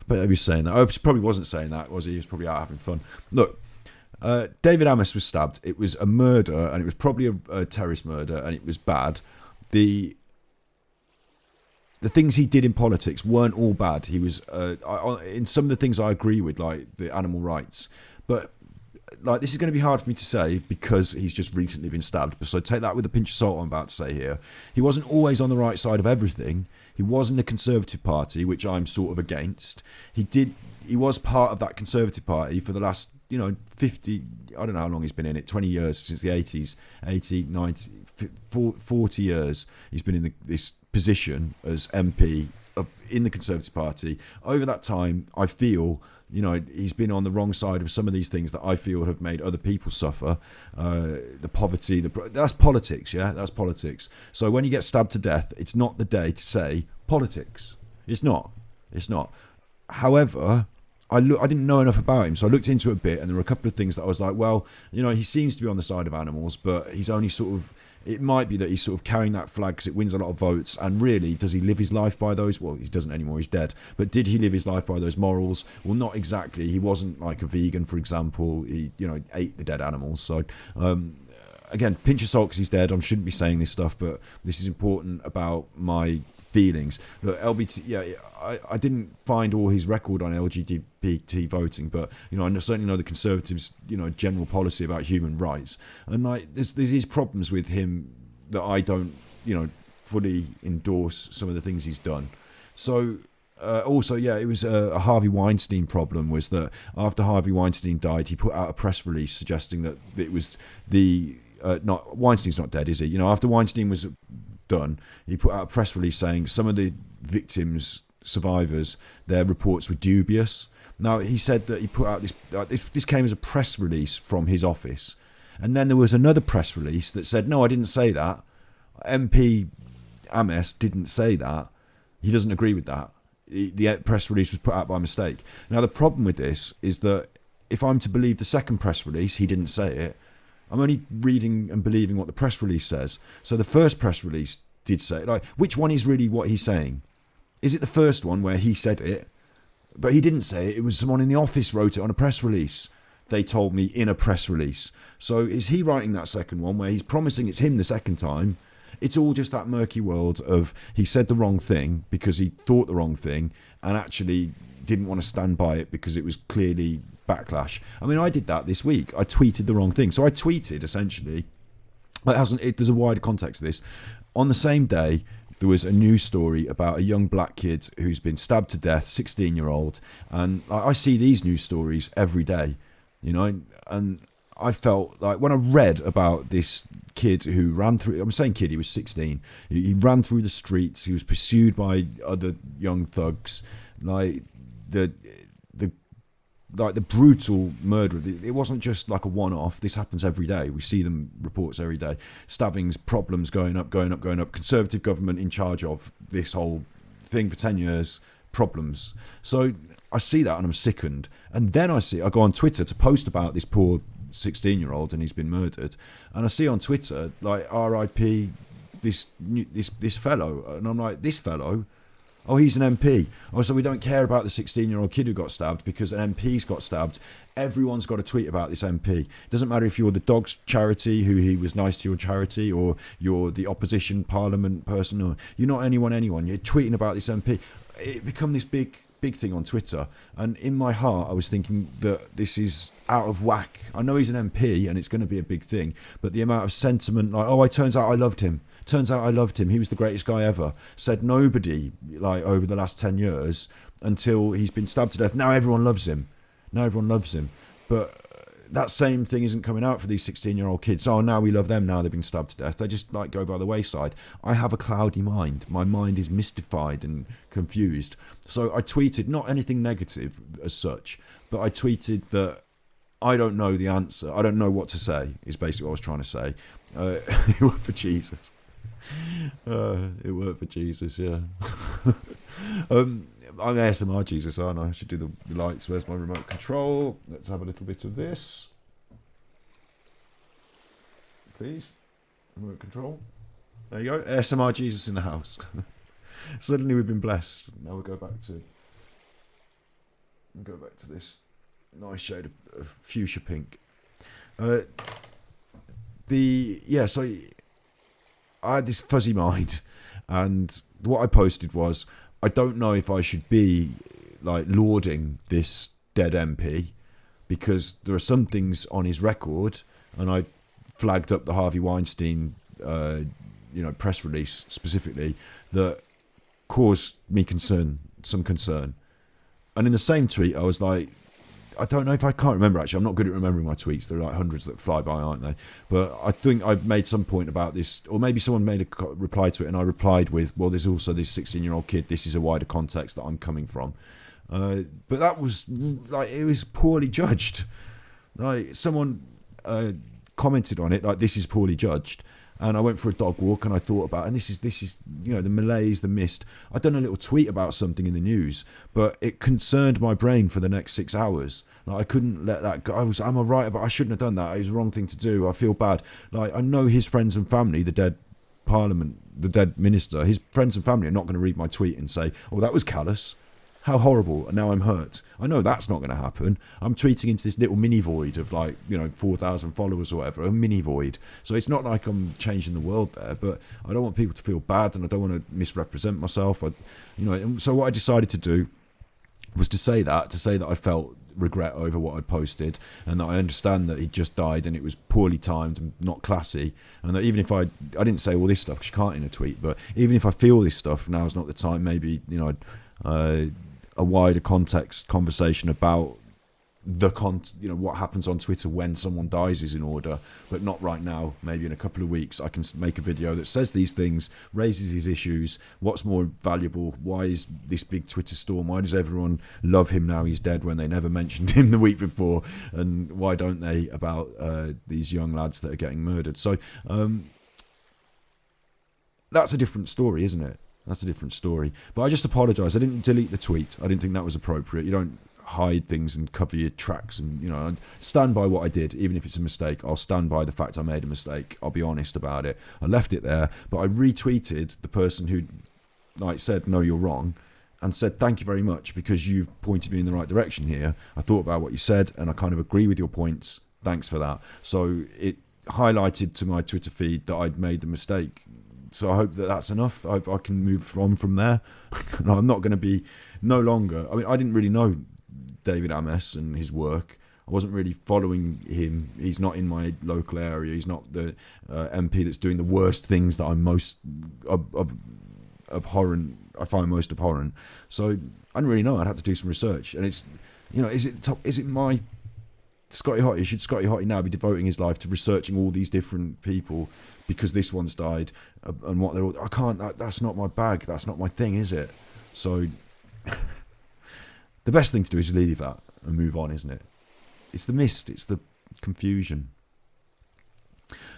But he was saying that. I probably wasn't saying that, was he? He was probably out having fun. Look, David Ames was stabbed. It was a murder, and it was probably a terrorist murder, and it was bad. The things he did in politics weren't all bad. He was in some of the things I agree with, like the animal rights, but this is going to be hard for me to say because he's just recently been stabbed. So take that with a pinch of salt. I'm about to say here, he wasn't always on the right side of everything. He was in the Conservative Party, which I'm sort of against. He was part of that Conservative Party for the last 50, I don't know how long he's been in it, 20 years, since the 80s, 80, 90, 40 years he's been in this position as MP in the Conservative Party. Over that time, I feel he's been on the wrong side of some of these things that I feel have made other people suffer. The poverty, that's politics, yeah? That's politics. So when you get stabbed to death, it's not the day to say politics. It's not. However, I didn't know enough about him, so I looked into it a bit, and there were a couple of things that I was like, well, he seems to be on the side of animals, but he's only sort of... It might be that he's sort of carrying that flag because it wins a lot of votes. And really, does he live his life by those? Well, he doesn't anymore. He's dead. But did he live his life by those morals? Well, not exactly. He wasn't like a vegan, for example. He, ate the dead animals. So, again, pinch of salt because he's dead. I shouldn't be saying this stuff, but this is important about my feelings. Look, I didn't find all his record on LGBT voting, but I certainly know the Conservatives' general policy about human rights, and there's these problems with him that I don't fully endorse some of the things he's done. So Also, yeah, it was a Harvey Weinstein problem. Was that after Harvey Weinstein died, he put out a press release suggesting that it was not Weinstein's not dead, is he? After Weinstein was done, he put out a press release saying some of the victims, survivors, their reports were dubious. Now, he said that he put out this came as a press release from his office, and then there was another press release that said, no, I didn't say that. MP Ames didn't say that. He doesn't agree with that. The press release was put out by mistake. Now, the problem with this is that if I'm to believe the second press release, he didn't say it. I'm only reading and believing what the press release says. So the first press release did say it. Like, which one is really what he's saying? Is it the first one where he said it, but he didn't say it? It was someone in the office wrote it on a press release. They told me in a press release. So is he writing that second one where he's promising it's him the second time? It's all just that murky world of he said the wrong thing because he thought the wrong thing and actually didn't want to stand by it because it was clearly backlash. I mean, I did that this week. I tweeted the wrong thing. So I tweeted essentially, there's a wider context to this. On the same day, there was a news story about a young black kid who's been stabbed to death, 16-year-old. And I see these news stories every day, and I felt like when I read about this kid who ran through, I'm saying kid, he was 16. He ran through the streets. He was pursued by other young thugs. Like the brutal murder. It wasn't just like a one-off. This happens every day. We see them reports every day. Stabbings, problems going up. Conservative government in charge of this whole thing for 10 years. Problems. So I see that and I'm sickened. And then I go on Twitter to post about this poor 16-year-old and he's been murdered, and I see on Twitter like RIP this fellow, and I'm like, this fellow, oh, he's an MP. Oh, so we don't care about the 16-year-old kid who got stabbed because an MP's got stabbed. Everyone's got to tweet about this MP. It doesn't matter if you're the dog's charity who he was nice to your charity, or you're the opposition parliament person, or you're not anyone. You're tweeting about this MP. It become this big thing on Twitter, and in my heart I was thinking that this is out of whack. I know he's an MP and it's going to be a big thing, but the amount of sentiment, like, oh, it turns out I loved him, he was the greatest guy ever, said nobody like over the last 10 years until he's been stabbed to death. Now everyone loves him, but that same thing isn't coming out for these 16-year-old kids. Oh, now we love them, now they've been stabbed to death. They just like go by the wayside. I have a cloudy mind. My mind is mystified and confused. So I tweeted, not anything negative as such, but I tweeted that I don't know the answer. I don't know what to say, is basically what I was trying to say. It worked for Jesus. Yeah. I'm ASMR Jesus, aren't I? I should do the lights. Where's my remote control? Let's have a little bit of this. Please. Remote control. There you go. ASMR Jesus in the house. Suddenly we've been blessed. Now we'll go back to this nice shade of fuchsia pink. So I had this fuzzy mind, and what I posted was, I don't know if I should be like lauding this dead MP, because there are some things on his record, and I flagged up the Harvey Weinstein press release specifically, that caused me some concern. And in the same tweet I was like, I don't know if I can't remember actually. I'm not good at remembering my tweets. There are like hundreds that fly by, aren't they? But I think I've made some point about this, or maybe someone made a reply to it, and I replied with, well, there's also this 16-year-old kid. This is a wider context that I'm coming from. But that was like, it was poorly judged. Like someone commented on it, like, this is poorly judged. And I went for a dog walk and I thought about, and this is the malaise, the mist. I'd done a little tweet about something in the news, but it concerned my brain for the next 6 hours. Like, I couldn't let that go. I'm a writer, but I shouldn't have done that. It was the wrong thing to do. I feel bad. Like, I know his friends and family, the dead minister, his friends and family are not going to read my tweet and say, oh, that was callous. How horrible, and now I'm hurt. I know that's not going to happen. I'm tweeting into this little mini void of 4,000 followers or whatever, a mini void. So it's not like I'm changing the world there, but I don't want people to feel bad, and I don't want to misrepresent myself. So what I decided to do was to say that I felt regret over what I'd posted, and that I understand that he just died and it was poorly timed and not classy, and that even if I didn't say all this stuff because you can't in a tweet, but even if I feel this stuff, now's not the time. Maybe a wider context conversation about what happens on Twitter when someone dies is in order, but not right now. Maybe in a couple of weeks I can make a video that says these things, raises these issues. What's more valuable? Why is this big Twitter storm? Why does everyone love him now he's dead when they never mentioned him the week before? And why don't they about these young lads that are getting murdered? So that's a different story, isn't it? That's a different story. But I just apologise. I didn't delete the tweet. I didn't think that was appropriate. You don't hide things and cover your tracks, and I stand by what I did. Even if it's a mistake, I'll stand by the fact I made a mistake. I'll be honest about it. I left it there, but I retweeted the person who said no, you're wrong, and said thank you very much because you've pointed me in the right direction here. I thought about what you said and I kind of agree with your points. Thanks for that. So it highlighted to my Twitter feed that I'd made the mistake. So I hope that that's enough. I can move on from there. I'm not going to be no longer. I mean, I didn't really know David Ames and his work. I wasn't really following him. He's not in my local area. He's not the MP that's doing the worst things that I'm most abhorrent. I find most abhorrent. So I didn't really know. I'd have to do some research. And it's, is it my Scotty Hottie? Should Scotty Hottie now be devoting his life to researching all these different people because this one's died and what they're all? I can't. That's not my bag. That's not my thing, is it? So. The best thing to do is leave that and move on, isn't it? It's the mist. It's the confusion.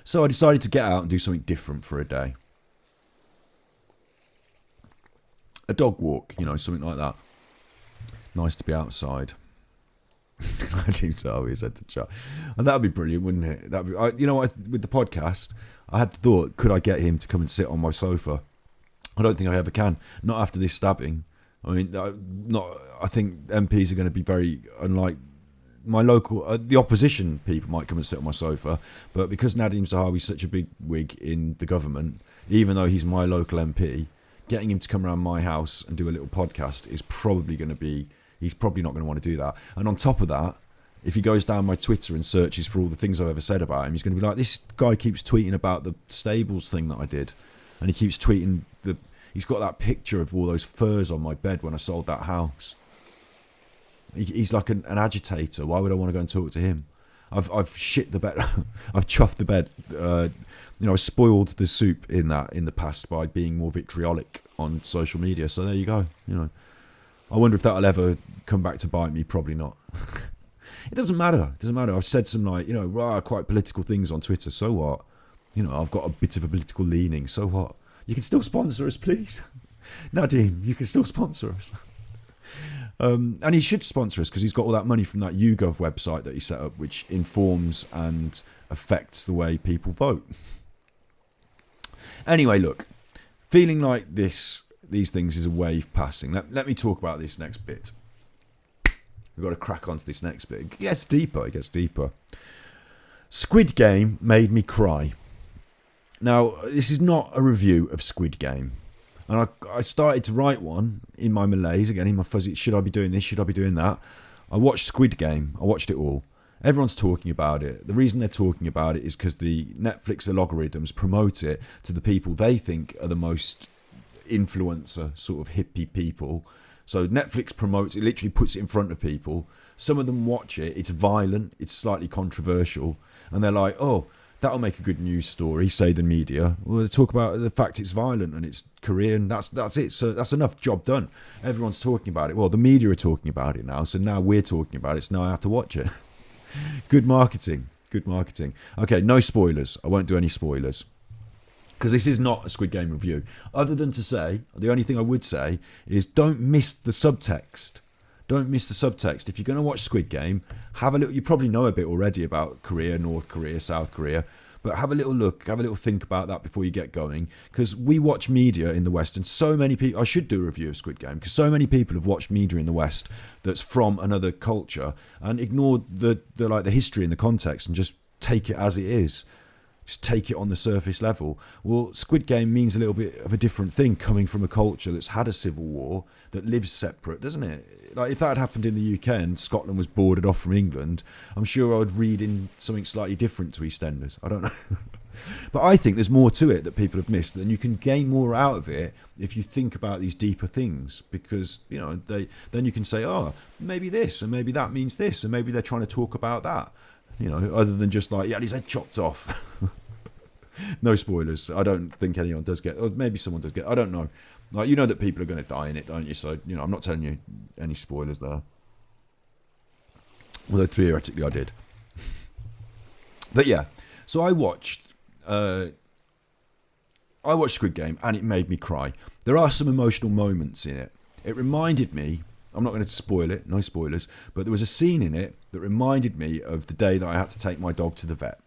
So I decided to get out and do something different for a day. A dog walk, something like that. Nice to be outside. I think so. He said to chat, and that'd be brilliant, wouldn't it? That'd be. With the podcast, I had the thought: could I get him to come and sit on my sofa? I don't think I ever can. Not after this stabbing. I mean, I think MPs are going to be very unlike my local. The opposition people might come and sit on my sofa, but because Nadeem Zahawi's such a big wig in the government, even though he's my local MP, getting him to come around my house and do a little podcast is probably going to be. He's probably not going to want to do that. And on top of that, if he goes down my Twitter and searches for all the things I've ever said about him, he's going to be like, this guy keeps tweeting about the stables thing that I did, and he keeps tweeting He's got that picture of all those furs on my bed when I sold that house. He's like an agitator. Why would I want to go and talk to him? I've shit the bed. I've chuffed the bed. I spoiled the soup in the past by being more vitriolic on social media. So there you go. I wonder if that'll ever come back to bite me. Probably not. It doesn't matter. It doesn't matter. I've said some quite political things on Twitter. So what? I've got a bit of a political leaning. So what? You can still sponsor us, please. Nadeem, you can still sponsor us. And he should sponsor us because he's got all that money from that YouGov website that he set up, which informs and affects the way people vote. Anyway, look, feeling like these things is a wave passing. Let me talk about this next bit. We've got to crack onto this next bit. It gets deeper. Squid Game made me cry. Now, this is not a review of Squid Game. And I started to write one in my malaise, again, in my fuzzy, should I be doing this, should I be doing that? I watched Squid Game. I watched it all. Everyone's talking about it. The reason they're talking about it is because the Netflix algorithms promote it to the people they think are the most influencer, sort of hippie people. So Netflix promotes it, literally puts it in front of people. Some of them watch it. It's violent. It's slightly controversial. And they're like, oh, that'll make a good news story, say the media. Well, they talk about the fact it's violent and it's Korean. That's it. So that's enough. Job done. Everyone's talking about it. Well, the media are talking about it now. So now we're talking about it. So now I have to watch it. Good marketing. Okay, no spoilers. I won't do any spoilers. Because this is not a Squid Game review. Other than to say, the only thing I would say is don't miss the subtext. Don't miss the subtext. If you're going to watch Squid Game, have a little. You probably know a bit already about Korea, North Korea, South Korea, but have a little look, have a little think about that before you get going. Because we watch media in the West, and so many people. I should do a review of Squid Game because so many people have watched media in the West that's from another culture and ignored the history and the context and just take it as it is. Just take it on the surface level. Well, Squid Game means a little bit of a different thing coming from a culture that's had a civil war, that lives separate, doesn't it? Like if that had happened in the UK and Scotland was boarded off from England, I'm sure I would read in something slightly different to EastEnders. I don't know. But I think there's more to it that people have missed, and you can gain more out of it if you think about these deeper things, because then you can say, oh, maybe this and maybe that means this, and maybe they're trying to talk about that, other than just like, yeah, his head chopped off. No spoilers. I don't think anyone does get, or maybe someone does get, I don't know. Like, that people are going to die in it, don't you? So, I'm not telling you any spoilers there. Although theoretically I did. But yeah, so I watched Squid Game, and it made me cry. There are some emotional moments in it. It reminded me, I'm not going to spoil it, no spoilers, but there was a scene in it that reminded me of the day that I had to take my dog to the vet.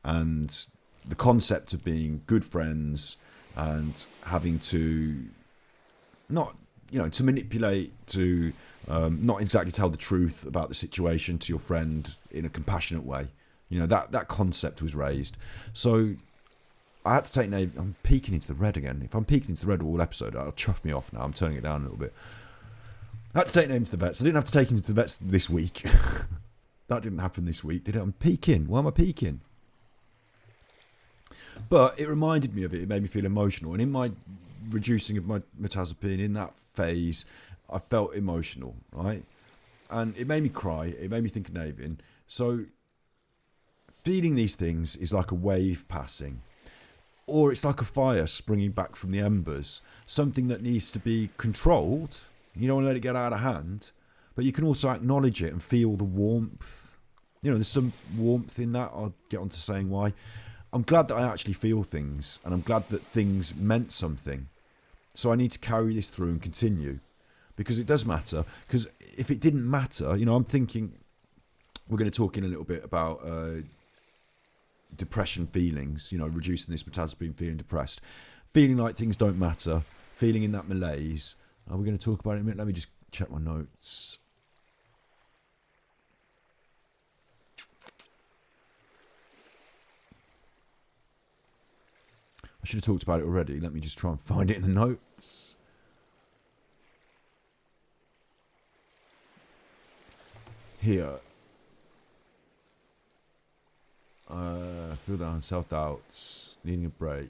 And the concept of being good friends and having to not, to manipulate, to not exactly tell the truth about the situation to your friend in a compassionate way. That concept was raised. So I had to take Nave. I'm peeking into the red again. If I'm peeking into the red all episode, that'll chuff me off now. I'm turning it down a little bit. I had to take Nave to the vets. I didn't have to take him to the vets this week. That didn't happen this week, did it? I'm peeking. Why am I peeking? But it reminded me of it. It made me feel emotional. And in my reducing of my mirtazepine, in that phase, I felt emotional, right? And it made me cry. It made me think of Navin. So feeling these things is like a wave passing, or it's like a fire springing back from the embers, something that needs to be controlled. You don't want to let it get out of hand, but you can also acknowledge it and feel the warmth. There's some warmth in that. I'll get on to saying why. I'm glad that I actually feel things, and I'm glad that things meant something. So I need to carry this through and continue, because it does matter. Because if it didn't matter, I'm thinking we're going to talk in a little bit about depression feelings, reducing this mirtazepine, feeling depressed, feeling like things don't matter, feeling in that malaise. Are we going to talk about it in a minute? Let me just check my notes. I should have talked about it already. Let me just try and find it in the notes. Here. Feel down, self-doubts, needing a break.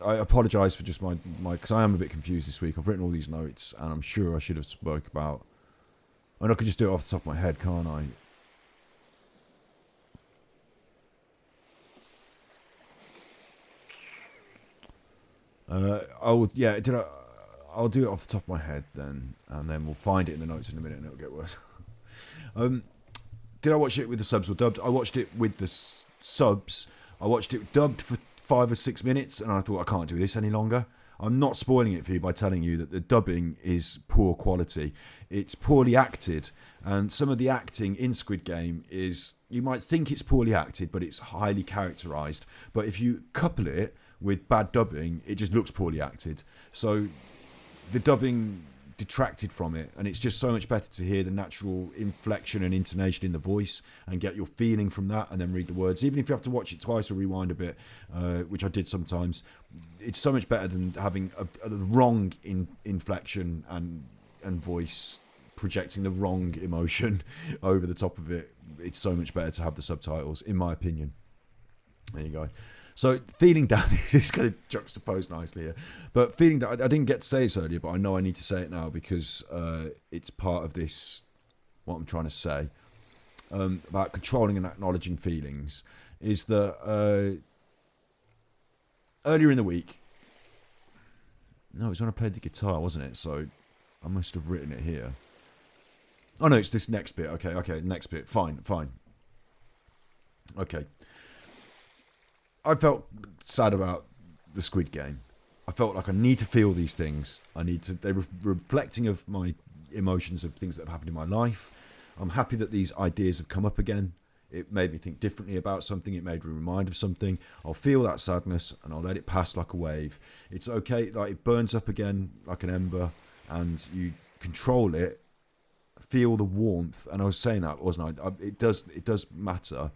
I apologise for just my because I am a bit confused this week. I've written all these notes, and I'm sure I should have spoke about. I could just do it off the top of my head, can't I? I'll do it off the top of my head then, and then we'll find it in the notes in a minute, and it'll get worse. Did I watch it with the subs or dubbed? I watched it with the subs. I watched it dubbed for 5 or 6 minutes, and I thought, I can't do this any longer. I'm not spoiling it for you by telling you that the dubbing is poor quality. It's poorly acted, and some of the acting in Squid Game is, you might think it's poorly acted, but it's highly characterised. But if you couple it with bad dubbing, it just looks poorly acted. So the dubbing detracted from it, and it's just so much better to hear the natural inflection and intonation in the voice and get your feeling from that, and then read the words. Even if you have to watch it twice or rewind a bit, which I did sometimes, it's so much better than having a wrong inflection and voice projecting the wrong emotion over the top of it. It's so much better to have the subtitles, in my opinion. There you go. So feeling down is going to juxtapose nicely here. But feeling down, I didn't get to say this earlier, but I know I need to say it now because it's part of this, what I'm trying to say, about controlling and acknowledging feelings, is that earlier in the week, no, it was when I played the guitar, wasn't it? So I must have written it here. Oh no, it's this next bit. Okay, next bit. Fine. Okay. I felt sad about the Squid Game. I felt like I need to feel these things. They were reflecting of my emotions of things that have happened in my life. I'm happy that these ideas have come up again. It made me think differently about something. It made me remind of something. I'll feel that sadness and I'll let it pass like a wave. It's okay. Like, it burns up again like an ember, and you control it. Feel the warmth. And I was saying that, wasn't I? It does matter.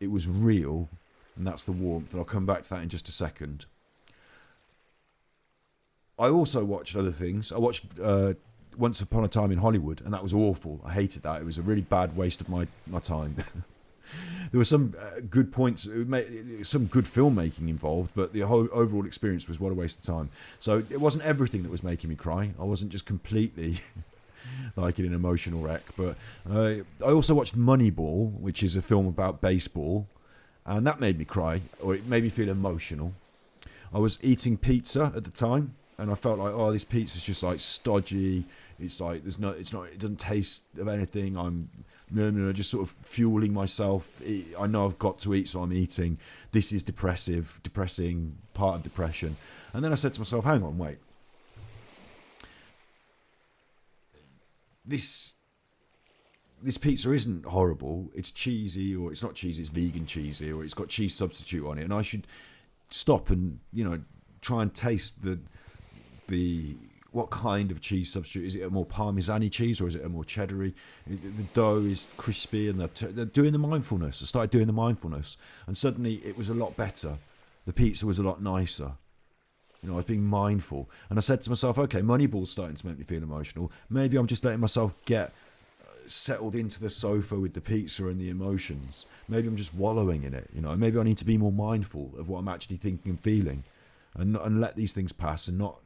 It was real. And that's the warmth, and I'll come back to that in just a second. I also watched other things. I watched Once Upon a Time in Hollywood, and that was awful. I hated that. It was a really bad waste of my time. There were some good points, some good filmmaking involved, but the whole overall experience was what a waste of time. So it wasn't everything that was making me cry. I wasn't just completely like in an emotional wreck. But I also watched Moneyball, which is a film about baseball, and that made me cry, or it made me feel emotional. I was eating pizza at the time, and I felt like, oh, this pizza's just like stodgy. It's like it doesn't taste of anything. I'm just sort of fueling myself. I know I've got to eat, so I'm eating. This is depressing, part of depression. And then I said to myself, hang on, wait. This pizza isn't horrible. It's cheesy, or it's not cheesy, it's vegan cheesy, or it's got cheese substitute on it. And I should stop and, try and taste the what kind of cheese substitute. Is it a more parmesan-y cheese, or is it a more cheddar-y? The dough is crispy, and they're doing the mindfulness. I started doing the mindfulness, and suddenly it was a lot better. The pizza was a lot nicer. I was being mindful, and I said to myself, okay, Moneyball's starting to make me feel emotional. Maybe I'm just letting myself get settled into the sofa with the pizza and the emotions. Maybe I'm just wallowing in it. Maybe I need to be more mindful of what I'm actually thinking and feeling, and let these things pass, and not,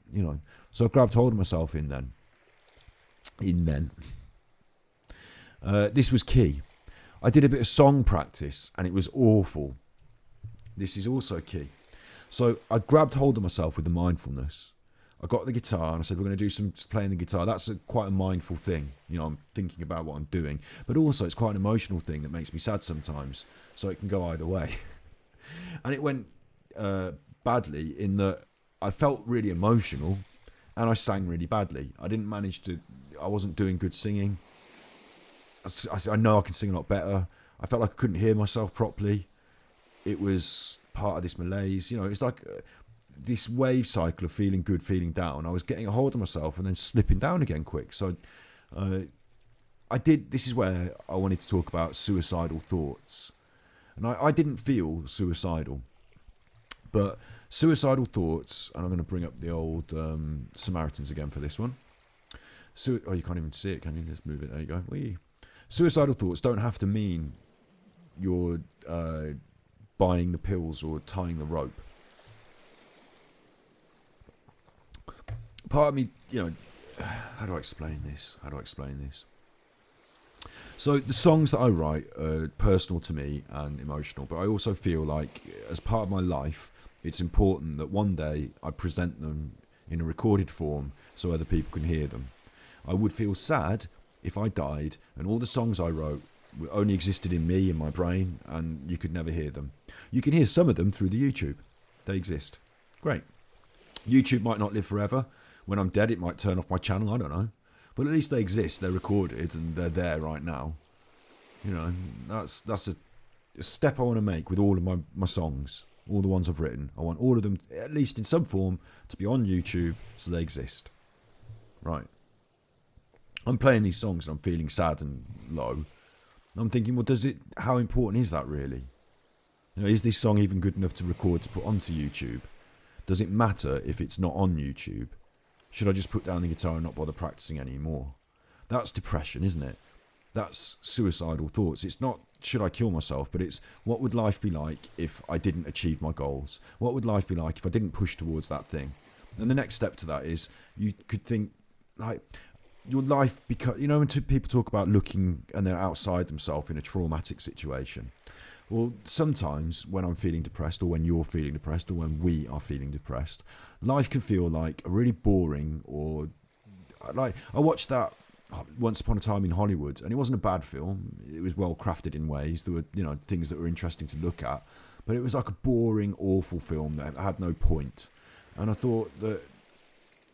So I grabbed hold of myself in then. This was key. I did a bit of song practice, and it was awful. This is also key. So I grabbed hold of myself with the mindfulness. I got the guitar, and I said, we're going to do some playing the guitar. That's quite a mindful thing. I'm thinking about what I'm doing. But also, it's quite an emotional thing that makes me sad sometimes. So it can go either way. And it went badly in that I felt really emotional, and I sang really badly. I wasn't doing good singing. I know I can sing a lot better. I felt like I couldn't hear myself properly. It was part of this malaise. It's like this wave cycle of feeling good, feeling down. I was getting a hold of myself and then slipping down again quick. So this is where I wanted to talk about suicidal thoughts. And I didn't feel suicidal, but suicidal thoughts, and I'm going to bring up the old Samaritans again for this one. You can't even see it, can you? Just move it. There you go. Whee. Suicidal thoughts don't have to mean you're buying the pills or tying the rope. Part of me, how do I explain this? So the songs that I write are personal to me and emotional, but I also feel like as part of my life, it's important that one day I present them in a recorded form so other people can hear them. I would feel sad if I died and all the songs I wrote only existed in me, in my brain, and you could never hear them. You can hear some of them through the YouTube. They exist. Great. YouTube might not live forever. When I'm dead, it might turn off my channel. I don't know. But at least they exist. They're recorded and they're there right now. That's a step I want to make with all of my songs, all the ones I've written. I want all of them, at least in some form, to be on YouTube so they exist. Right. I'm playing these songs and I'm feeling sad and low. I'm thinking, well, how important is that really? Is this song even good enough to record to put onto YouTube? Does it matter if it's not on YouTube? Should I just put down the guitar and not bother practicing anymore? That's depression, isn't it? That's suicidal thoughts. It's not, should I kill myself? But it's, what would life be like if I didn't achieve my goals? What would life be like if I didn't push towards that thing? And the next step to that is, you could think, like, your life, because when people talk about looking and they're outside themselves in a traumatic situation. Well, sometimes when I'm feeling depressed, or when you're feeling depressed, or when we are feeling depressed, life can feel like a really boring, or like, I watched that Once Upon a Time in Hollywood, and it wasn't a bad film. It was well crafted in ways. There were things that were interesting to look at, but it was like a boring, awful film that had no point. And I thought that,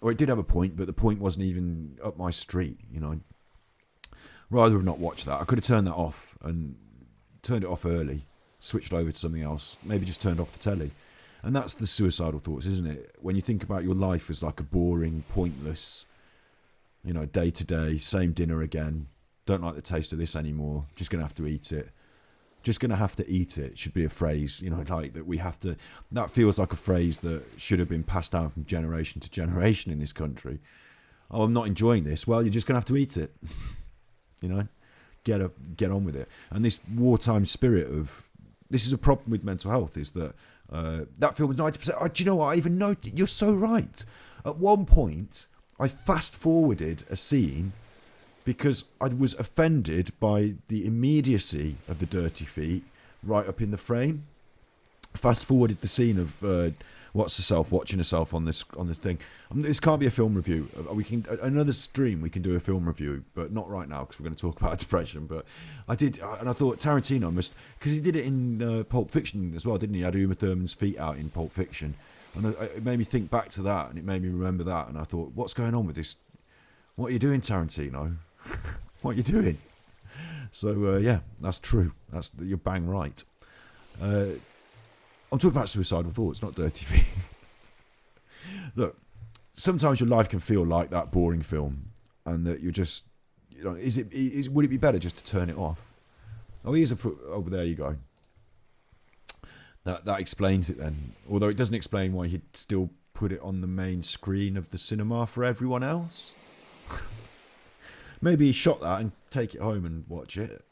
or it did have a point, but the point wasn't even up my street. Rather have not watched that. I could have turned that off and turned it off early, switched over to something else, maybe just turned off the telly. And that's the suicidal thoughts, isn't it? When you think about your life as like a boring, pointless, day to day, same dinner again, don't like the taste of this anymore, just going to have to eat it. Just going to have to eat it should be a phrase, like that we have to, that feels like a phrase that should have been passed down from generation to generation in this country. oh, I'm not enjoying this. Well, you're just going to have to eat it. You know, get on with it. And this wartime spirit of, this is a problem with mental health, is that that film was 90%. Do you know what? I even know, you're so right. At one point, I fast forwarded a scene because I was offended by the immediacy of the dirty feet right up in the frame. Fast forwarded the scene of what's herself watching herself on the thing. This can't be a film review. We can, another stream we can do a film review, but not right now because we're going to talk about depression. But I did, and I thought Tarantino must, because he did it in Pulp Fiction as well, didn't he? He had Uma Thurman's feet out in Pulp Fiction, and it made me think back to that, and it made me remember that, and I thought, what's going on with this? What are you doing, Tarantino? What are you doing? So yeah, that's true. You're bang right. I'm talking about suicidal thoughts, not dirty feet. Look, sometimes your life can feel like that boring film, and that you're just, you know, would it be better just to turn it off? Oh, here's a foot. Oh, there you go. That explains it then. Although it doesn't explain why he'd still put it on the main screen of the cinema for everyone else. Maybe he shot that and take it home and watch it,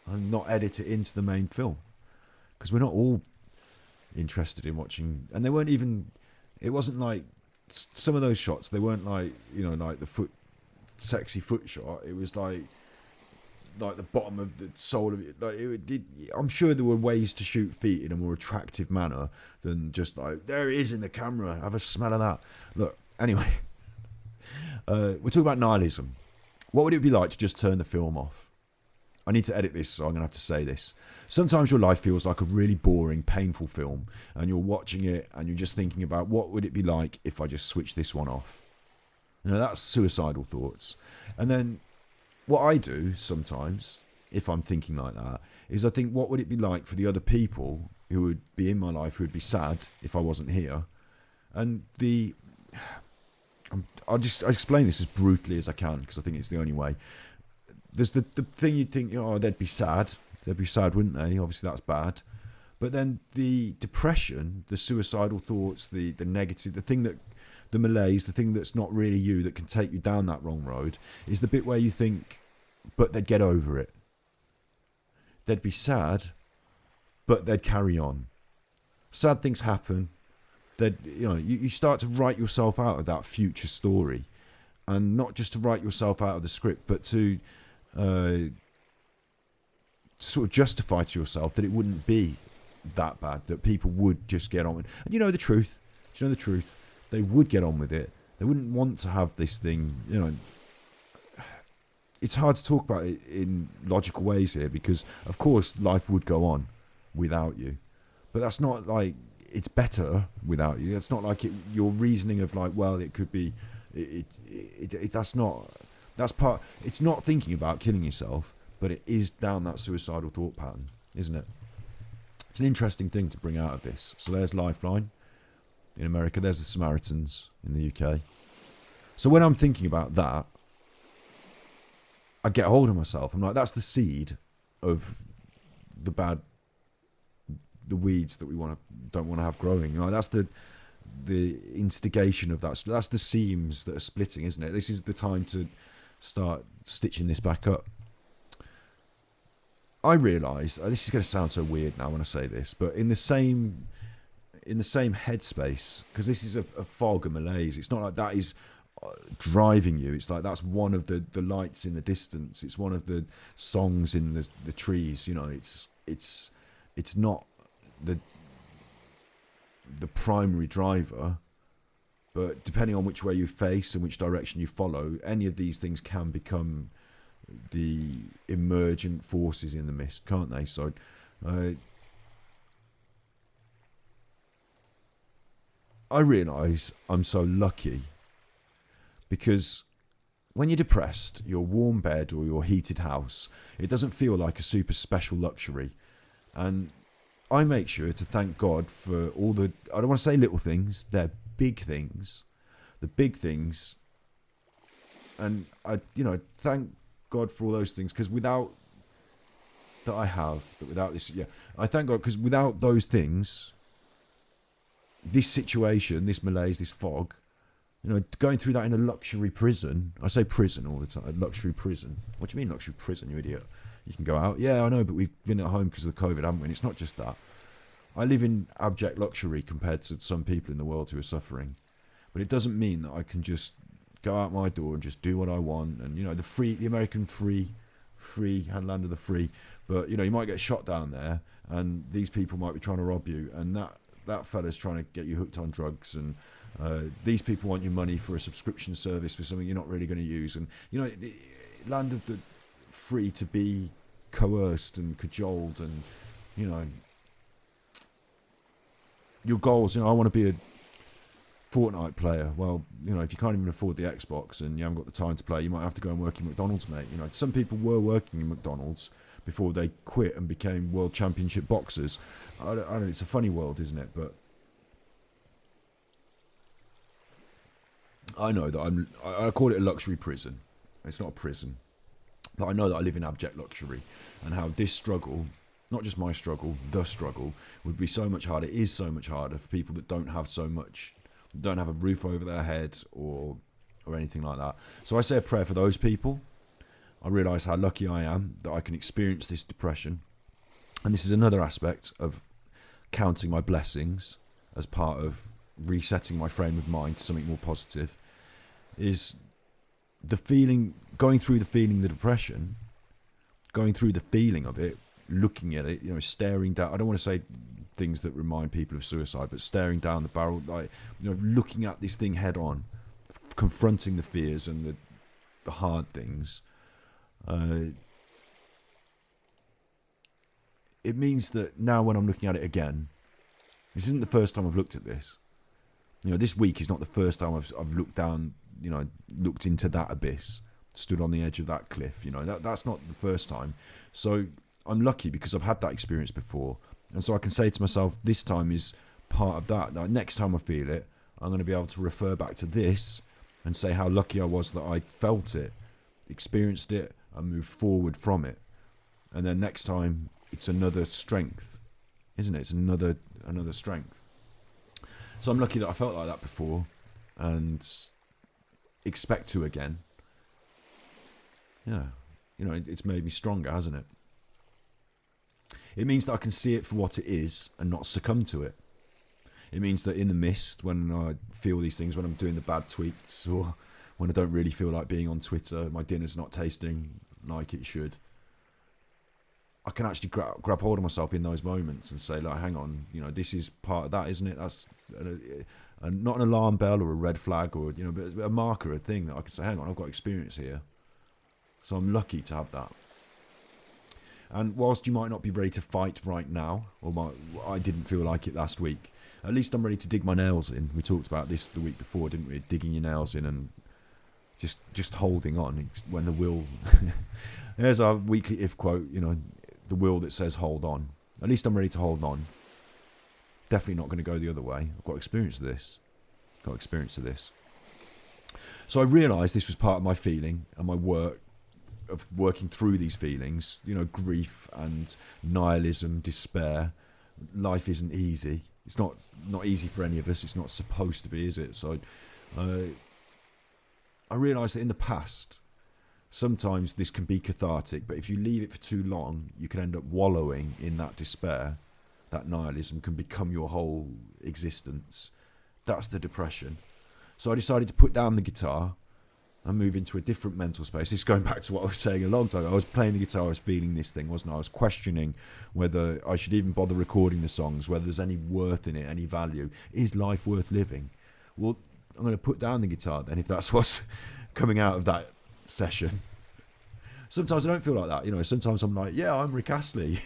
and not edit it into the main film, because we're not all interested in watching. And they weren't even, it wasn't like some of those shots, they weren't like, you know, like the sexy foot shot. It was like the bottom of the sole of it. Like I'm sure there were ways to shoot feet in a more attractive manner than just like, there it is in the camera, have a smell of that. Look, anyway, we're talking about nihilism. What would it be like to just turn the film off? I need to edit this, so I'm going to have to say this. Sometimes your life feels like a really boring, painful film, and you're watching it and you're just thinking about, what would it be like if I just switched this one off? You know, that's suicidal thoughts. And then what I do sometimes, if I'm thinking like that, is I think, what would it be like for the other people who would be in my life, who would be sad if I wasn't here? And I'll explain this as brutally as I can, because I think it's the only way. There's the thing you'd think, oh, they'd be sad. They'd be sad, wouldn't they? Obviously, that's bad. But then the depression, the suicidal thoughts, the negative, the malaise, the thing that's not really you, that can take you down that wrong road, is the bit where you think, but they'd get over it. They'd be sad, but they'd carry on. Sad things happen. You start to write yourself out of that future story, and not just to write yourself out of the script, but to sort of justify to yourself that it wouldn't be that bad, that people would just get on with it. And you know the truth. Do you know the truth? They would get on with it. They wouldn't want to have this thing, you know. It's hard to talk about it in logical ways here, because of course life would go on without you, but that's not like it's better without you. It's not like your reasoning of like, well, it could be, that's part. It's not thinking about killing yourself, but it is down that suicidal thought pattern, isn't it? It's an interesting thing to bring out of this. So there's Lifeline in America. There's the Samaritans in the UK. So when I'm thinking about that, I get hold of myself. I'm like, that's the seed of the weeds that we don't want to have growing. Like, that's the instigation of that. That's the seams that are splitting, isn't it? This is the time to start stitching this back up. I realise, this is going to sound so weird now when I say this, but in the same headspace, because this is a fog, a malaise. It's not like that is driving you. It's like that's one of the lights in the distance. It's one of the songs in the trees. You know, it's not the primary driver, but depending on which way you face and which direction you follow, any of these things can become the emergent forces in the mist, can't they? So I realise I'm so lucky, because when you're depressed, your warm bed or your heated house, it doesn't feel like a super special luxury. And I make sure to thank God for all the, I don't want to say little things, they're big things, the big things. And I thank God for all those things, because without this, I thank God, because without those things, this situation, this malaise, this fog, Going through that in a luxury prison. I say prison all the time. A luxury prison. What do you mean luxury prison, you idiot? You can go out. Yeah, I know, but we've been at home because of the COVID, haven't we? And it's not just that. I live in abject luxury compared to some people in the world who are suffering. But it doesn't mean that I can just go out my door and just do what I want. And, the American free land of the free. But, you might get shot down there and these people might be trying to rob you. And that fella's trying to get you hooked on drugs. And these people want your money for a subscription service for something you're not really going to use. And, the land of the free to be coerced and cajoled and, your goals, I want to be a Fortnite player. Well, if you can't even afford the Xbox and you haven't got the time to play, you might have to go and work in McDonald's, mate. Some people were working in McDonald's before they quit and became world championship boxers. I don't know, it's a funny world, isn't it? But I know that I call it a luxury prison. It's not a prison. But I know that I live in abject luxury and how this struggle, not just my struggle, the struggle, would be so much harder. It is so much harder for people that don't have so much, don't have a roof over their head or anything like that. So I say a prayer for those people. I realise how lucky I am that I can experience this depression. And this is another aspect of counting my blessings as part of resetting my frame of mind to something more positive, is the feeling, going through the feeling, the depression, going through the feeling of it, looking at it, staring down. I don't want to say things that remind people of suicide, but staring down the barrel, looking at this thing head on, confronting the fears and the hard things. It means that now when I'm looking at it again, this isn't the first time I've looked at this. This week is not the first time I've looked down, looked into that abyss, stood on the edge of that cliff. That's not the first time. So I'm lucky because I've had that experience before. And so I can say to myself, this time is part of that. Now, next time I feel it, I'm going to be able to refer back to this and say how lucky I was that I felt it, experienced it, and moved forward from it. And then next time, it's another strength, isn't it? It's another strength. So I'm lucky that I felt like that before and expect to again. Yeah. It's made me stronger, hasn't it? It means that I can see it for what it is and not succumb to it. It means that in the mist, when I feel these things, when I'm doing the bad tweets or when I don't really feel like being on Twitter, my dinner's not tasting like it should, I can actually grab hold of myself in those moments and say, like, hang on, this is part of that, isn't it? That's not an alarm bell or a red flag or, but a marker, a thing that I can say, hang on, I've got experience here. So I'm lucky to have that. And whilst you might not be ready to fight right now, I didn't feel like it last week, at least I'm ready to dig my nails in. We talked about this the week before, didn't we? Digging your nails in and just holding on when the will... There's our weekly if quote, the will that says hold on. At least I'm ready to hold on. Definitely not going to go the other way. I've got experience of this. So I realised this was part of my feeling and my work of working through these feelings, grief and nihilism, despair. Life isn't easy. It's not easy for any of us. It's not supposed to be, is it? So I realised that in the past, sometimes this can be cathartic, but if you leave it for too long, you can end up wallowing in that despair. That nihilism can become your whole existence. That's the depression. So I decided to put down the guitar and move into a different mental space. This is going back to what I was saying a long time ago. I was playing the guitar, I was feeling this thing, wasn't I? I was questioning whether I should even bother recording the songs, whether there's any worth in it, any value. Is life worth living? Well, I'm going to put down the guitar then, if that's what's coming out of that session. Sometimes I don't feel like that. Sometimes I'm like, yeah, I'm Rick Astley.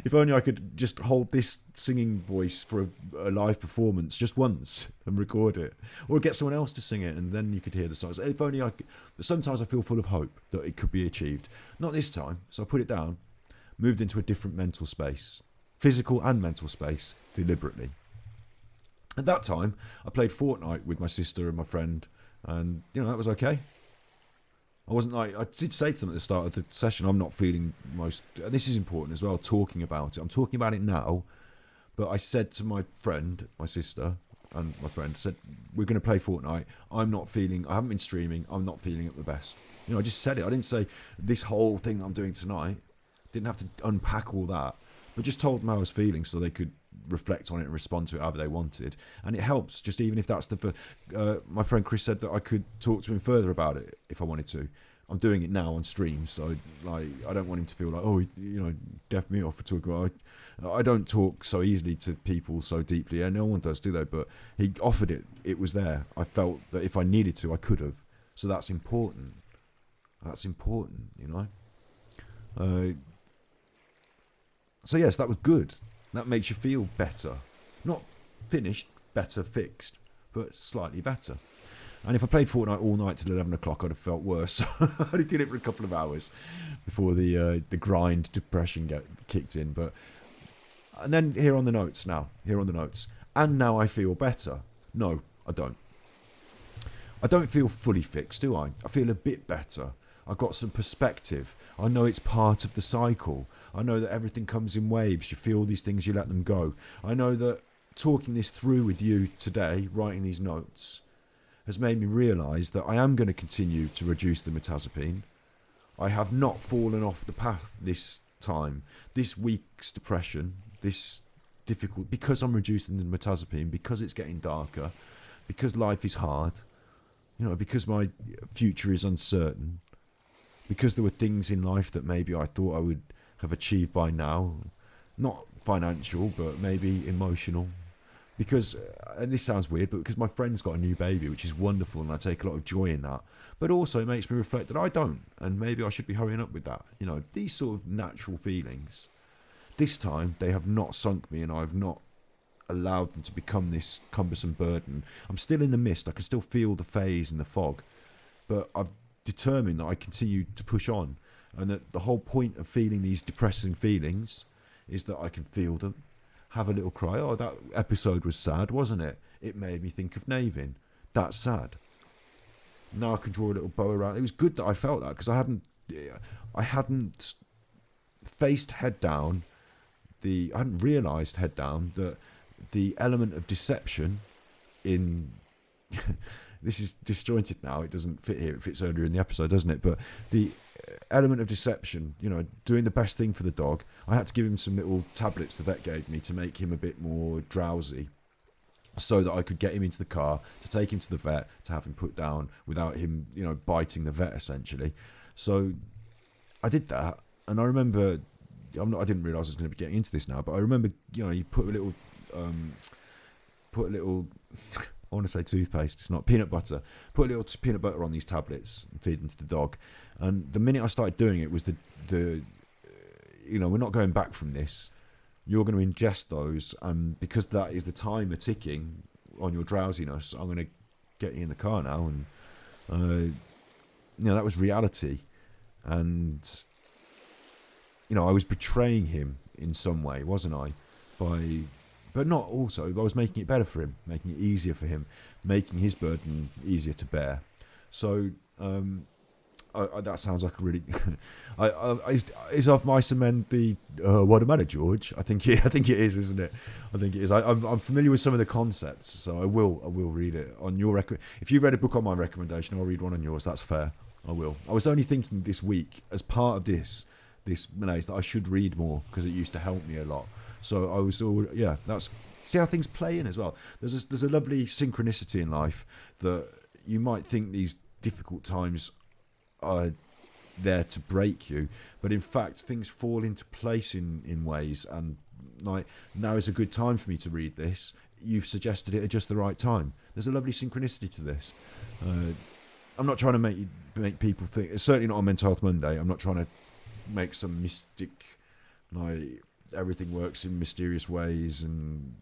If only I could just hold this singing voice for a live performance just once and record it, or get someone else to sing it and then you could hear the songs. If only I could. Sometimes I feel full of hope that it could be achieved. Not this time. So I put it down, moved into a different mental space, physical and mental space, deliberately. At that time, I played Fortnite with my sister and my friend, and that was okay. I wasn't like, I did say to them at the start of the session, I'm not feeling most, and this is important as well, talking about it. I'm talking about it now, but I said to my friend, my sister, and my friend said, we're going to play Fortnite. I haven't been streaming. I'm not feeling it the best. I just said it. I didn't say this whole thing that I'm doing tonight. Didn't have to unpack all that, but just told them how I was feeling so they could reflect on it and respond to it however they wanted. And it helps, just even if that's my friend Chris said that I could talk to him further about it if I wanted to. I'm doing it now on stream, so I don't want him to feel like, oh, deaf me off for talking about it. I don't talk so easily to people so deeply, and no one does, do they? But he offered it. It was there. I felt that if I needed to, I could have. So that's important. That's important, So yes, that was good. That makes you feel better. Not finished, better, fixed, but slightly better. And if I played Fortnite all night till 11 o'clock, I'd have felt worse. I only did it for a couple of hours before the grind depression kicked in. And then here on the notes. And now I feel better. No, I don't. I don't feel fully fixed, do I? I feel a bit better. I've got some perspective. I know it's part of the cycle. I know that everything comes in waves. You feel these things, you let them go. I know that talking this through with you today, writing these notes, has made me realise that I am going to continue to reduce the mirtazepine. I have not fallen off the path this time. This week's depression, this difficult, because I'm reducing the mirtazepine, because it's getting darker, because life is hard, because my future is uncertain, because there were things in life that maybe I thought I would have achieved by now, not financial, but maybe emotional. Because, and this sounds weird, but because my friend's got a new baby, which is wonderful, and I take a lot of joy in that. But also it makes me reflect that I don't, and maybe I should be hurrying up with that. These sort of natural feelings. This time, they have not sunk me, and I've not allowed them to become this cumbersome burden. I'm still in the mist. I can still feel the phase and the fog. But I've determined that I continue to push on, and that the whole point of feeling these depressing feelings is that I can feel them, have a little cry. Oh, that episode was sad, wasn't it? It made me think of Navin. That's sad. Now I can draw a little bow around. It was good that I felt that, because I hadn't faced head down. I hadn't realised head down that the element of deception in this is disjointed now. It doesn't fit here. It fits earlier in the episode, doesn't it? But the element of deception, doing the best thing for the dog. I had to give him some little tablets the vet gave me to make him a bit more drowsy, so that I could get him into the car, to take him to the vet, to have him put down without him, biting the vet essentially. So I did that, and I remember, I didn't realise I was going to be getting into this now, but I remember, you put a little, I want to say toothpaste, it's not, peanut butter. Put a little peanut butter on these tablets and feed them to the dog. And the minute I started doing it was we're not going back from this. You're going to ingest those, and because that is the timer ticking on your drowsiness, I'm going to get you in the car now. And, that was reality. And, I was betraying him in some way, wasn't I? But not also, I was making it better for him, making it easier for him, making his burden easier to bear. So, that sounds like a really. Is off mice and men the what about it, George? I think it is, isn't it? I think it is. I'm familiar with some of the concepts, so I will read it on your If you read a book on my recommendation, I'll read one on yours. That's fair. I will. I was only thinking this week, as part of this malaise, that I should read more, because it used to help me a lot. So I was all, that's, see how things play in as well. There's a lovely synchronicity in life that you might think these difficult times are there to break you, but in fact things fall into place in ways, and like, now is a good time for me to read this. You've suggested it at just the right time. There's a lovely synchronicity to this. I'm not trying to make people think, it's certainly not on Mental Health Monday, I'm not trying to make some mystic, like everything works in mysterious ways, and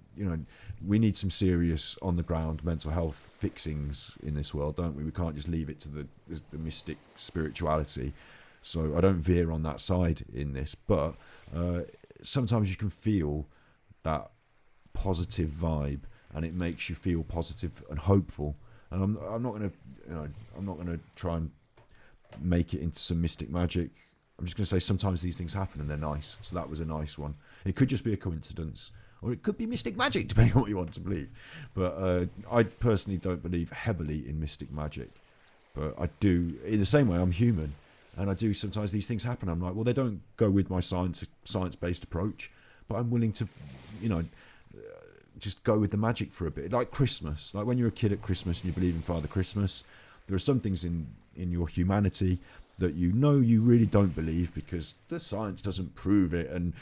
we need some serious on the ground mental health fixings in this world, don't we? We can't just leave it to the mystic spirituality. So I don't veer on that side in this, but sometimes you can feel that positive vibe, and it makes you feel positive and hopeful. And I'm not gonna try and make it into some mystic magic. I'm just going to say sometimes these things happen and they're nice. So that was a nice one. It could just be a coincidence, or it could be mystic magic, depending on what you want to believe. But I personally don't believe heavily in mystic magic. But I do, in the same way, I'm human. And I do sometimes these things happen. I'm like, well, they don't go with my science-based approach, but I'm willing to, just go with the magic for a bit. Like Christmas. Like when you're a kid at Christmas and you believe in Father Christmas, there are some things in your humanity that you really don't believe because the science doesn't prove it. And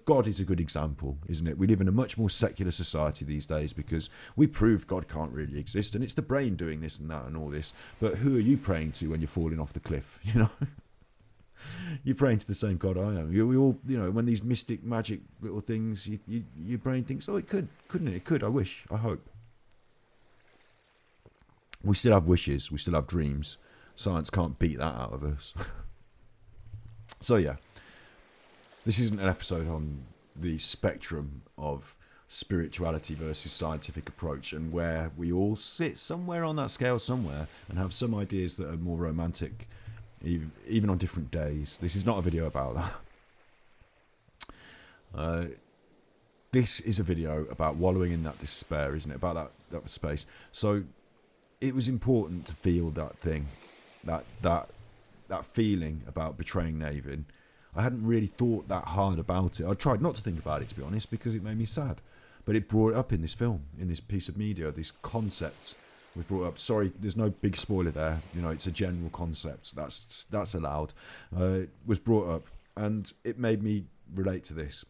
God is a good example, isn't it? We live in a much more secular society these days because we prove God can't really exist and it's the brain doing this and that and all this. But who are you praying to when you're falling off the cliff? You're praying to the same God I am. We all, when these mystic magic little things, your brain thinks, oh, it could, couldn't it? It could, I wish, I hope. We still have wishes, we still have dreams. Science can't beat that out of us. So yeah, this isn't an episode on the spectrum of spirituality versus scientific approach and where we all sit somewhere on that scale somewhere and have some ideas that are more romantic, even on different days. This is not a video about that. This is a video about wallowing in that despair, isn't it? About that space. So it was important to feel that thing. That feeling about betraying Navin. I hadn't really thought that hard about it. I tried not to think about it, to be honest, because it made me sad. But it brought it up in this film, in this piece of media. This concept was brought up. Sorry, there's no big spoiler there. It's a general concept. That's allowed. It was brought up, and it made me relate to this.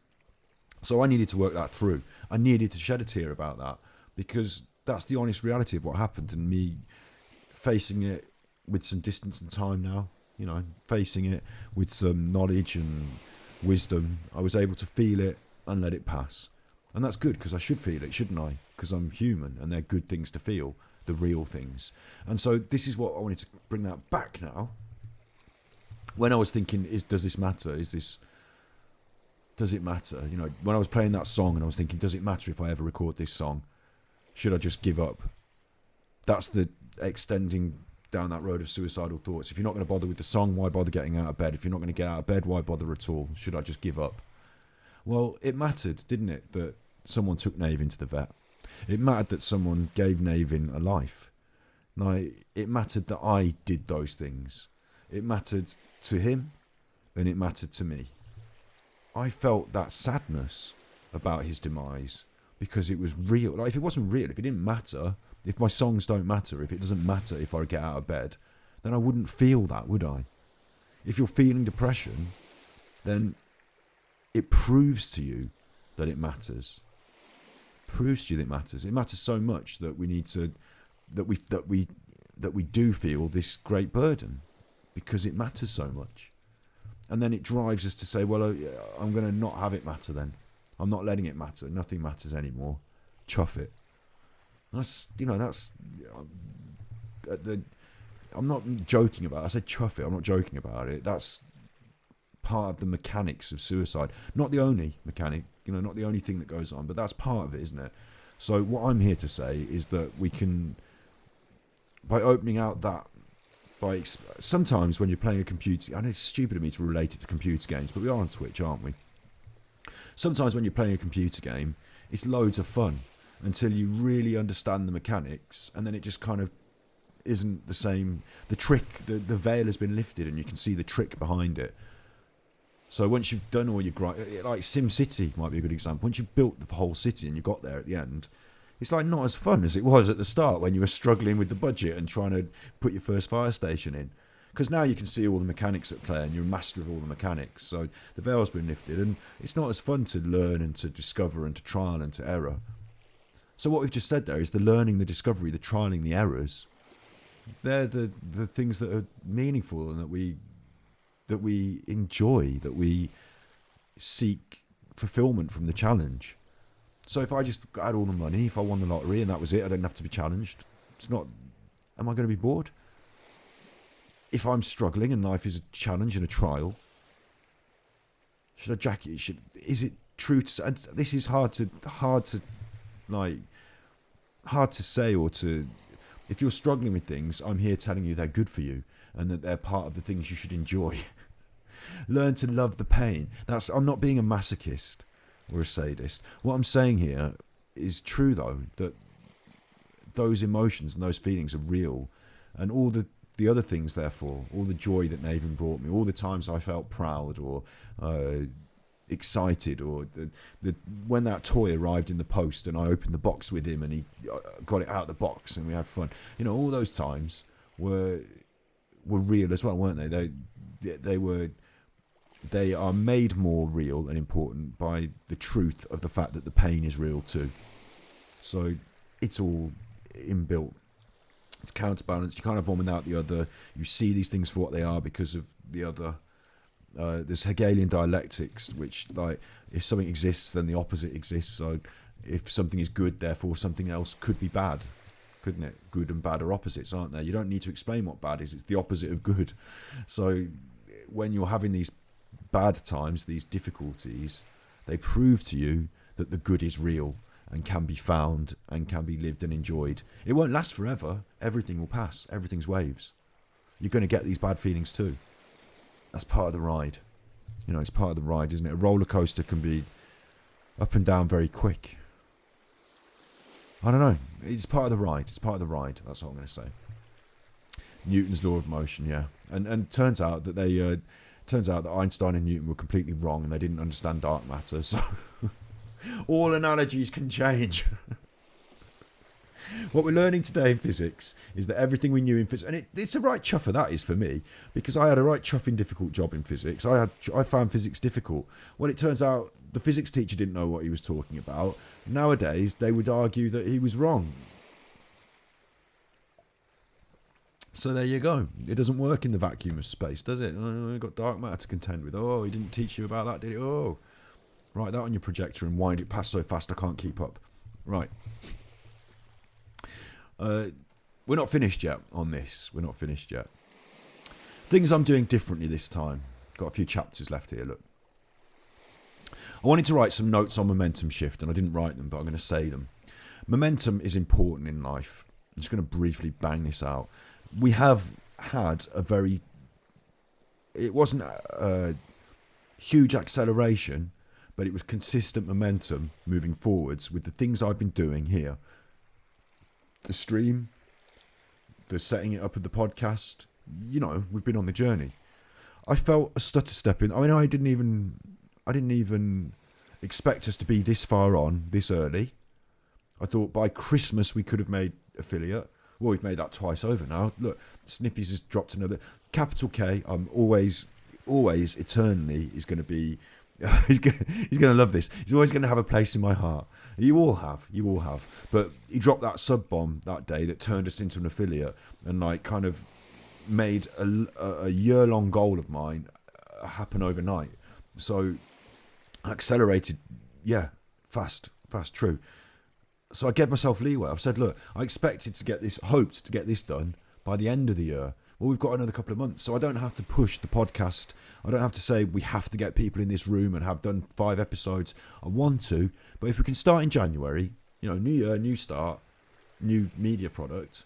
So I needed to work that through. I needed to shed a tear about that because that's the honest reality of what happened, and me facing it with some distance and time now, facing it with some knowledge and wisdom, I was able to feel it and let it pass. And that's good because I should feel it, shouldn't I? Because I'm human and they're good things to feel, the real things. And so this is what I wanted to bring that back now. When I was thinking, does this matter? Does it matter? When I was playing that song and I was thinking, does it matter if I ever record this song? Should I just give up? That's the extending down that road of suicidal thoughts. If you're not going to bother with the song, why bother getting out of bed? If you're not going to get out of bed, why bother at all? Should I just give up? Well, it mattered, didn't it, that someone took Navin to the vet? It mattered that someone gave Navin a life. It mattered that I did those things. It mattered to him, and it mattered to me. I felt that sadness about his demise because it was real. If it wasn't real, if it didn't matter, if my songs don't matter, if it doesn't matter if I get out of bed, then I wouldn't feel that, would I? If you're feeling depression, then it proves to you that it matters. It proves to you that it matters. It matters so much that we need to, that we do feel this great burden because it matters so much. And then it drives us to say, well, I'm going to not have it matter then. I'm not letting it matter. Nothing matters anymore. Chuff it. I'm not joking about it. I said chuff it. I'm not joking about it. That's part of the mechanics of suicide. Not the only mechanic, not the only thing that goes on, but that's part of it, isn't it? So what I'm here to say is that we can, by opening out that, sometimes when you're playing a computer, I know it's stupid of me to relate it to computer games, but we are on Twitch, aren't we? Sometimes when you're playing a computer game, it's loads of fun until you really understand the mechanics, and then it just kind of isn't the same. The trick, the veil has been lifted and you can see the trick behind it. So once you've done all your like SimCity might be a good example. Once you've built the whole city and you got there at the end, it's like not as fun as it was at the start when you were struggling with the budget and trying to put your first fire station in. Because now you can see all the mechanics at play and you're a master of all the mechanics. So the veil's been lifted and it's not as fun to learn and to discover and to trial and to error. So what we've just said there is the learning, the discovery, the trialing, the errors. They're the things that are meaningful and that we enjoy, that we seek fulfillment from the challenge. So if I just had all the money, if I won the lottery and that was it, I don't have to be challenged. Am I going to be bored? If I'm struggling and life is a challenge and a trial, should I jack it? Is it true to say? And this is hard to say, or to, if you're struggling with things, I'm here telling you they're good for you and that they're part of the things you should enjoy. Learn to love the pain. I'm not being a masochist. or a sadist. What I'm saying here is true, though, that those emotions and those feelings are real, and all the other things, therefore, all the joy that Nathan brought me, all the times I felt proud or excited, or when that toy arrived in the post and I opened the box with him and he got it out of the box and we had fun, all those times were real as well, weren't they? They are made more real and important by the truth of the fact that the pain is real too. So it's all inbuilt. It's counterbalanced. You can't have one without the other. You see these things for what they are because of the other. There's Hegelian dialectics, which, like, if something exists, then the opposite exists. So if something is good, therefore something else could be bad, couldn't it? Good and bad are opposites, aren't they? You don't need to explain what bad is. It's the opposite of good. So when you're having these bad times, these difficulties, they prove to you that the good is real and can be found and can be lived and enjoyed. It won't last forever. Everything will pass. Everything's waves. You're going to get these bad feelings too. That's part of the ride. It's part of the ride, isn't it? A roller coaster can be up and down very quick. I don't know. It's part of the ride. It's part of the ride. That's what I'm going to say. Newton's law of motion, yeah. And turns out that Einstein and Newton were completely wrong and they didn't understand dark matter. So all analogies can change. What we're learning today in physics is that everything we knew in physics, and it's a right chuffer, that is, for me, because I had a right chuffing difficult job in physics. I found physics difficult. Well, it turns out the physics teacher didn't know what he was talking about. Nowadays, they would argue that he was wrong. So there you go. It doesn't work in the vacuum of space, does it? Oh, you've got dark matter to contend with. Oh, he didn't teach you about that, did he? Oh, write that on your projector and wind it past so fast I can't keep up. Right. We're not finished yet on this. We're not finished yet. Things I'm doing differently this time. Got a few chapters left here, look. I wanted to write some notes on momentum shift, and I didn't write them, but I'm going to say them. Momentum is important in life. I'm just going to briefly bang this out. We have had it wasn't a huge acceleration, but it was consistent momentum moving forwards with the things I've been doing here. The stream, the setting it up of the podcast, we've been on the journey. I felt a stutter step in. I mean, I didn't even expect us to be this far on, this early. I thought by Christmas we could have made affiliate. Well, we've made that twice over now. Look, Snippy's has dropped another. Capital K, I'm always, eternally is going to be... he's going to love this. He's always going to have a place in my heart. You all have. But he dropped that sub bomb that day that turned us into an affiliate and kind of made a year-long goal of mine happen overnight. So accelerated, fast, true. So I gave myself leeway. I've said, look, I hoped to get this done by the end of the year. Well, we've got another couple of months, so I don't have to push the podcast. I don't have to say we have to get people in this room and have done 5 episodes. I want to, but if we can start in January, new year, new start, new media product,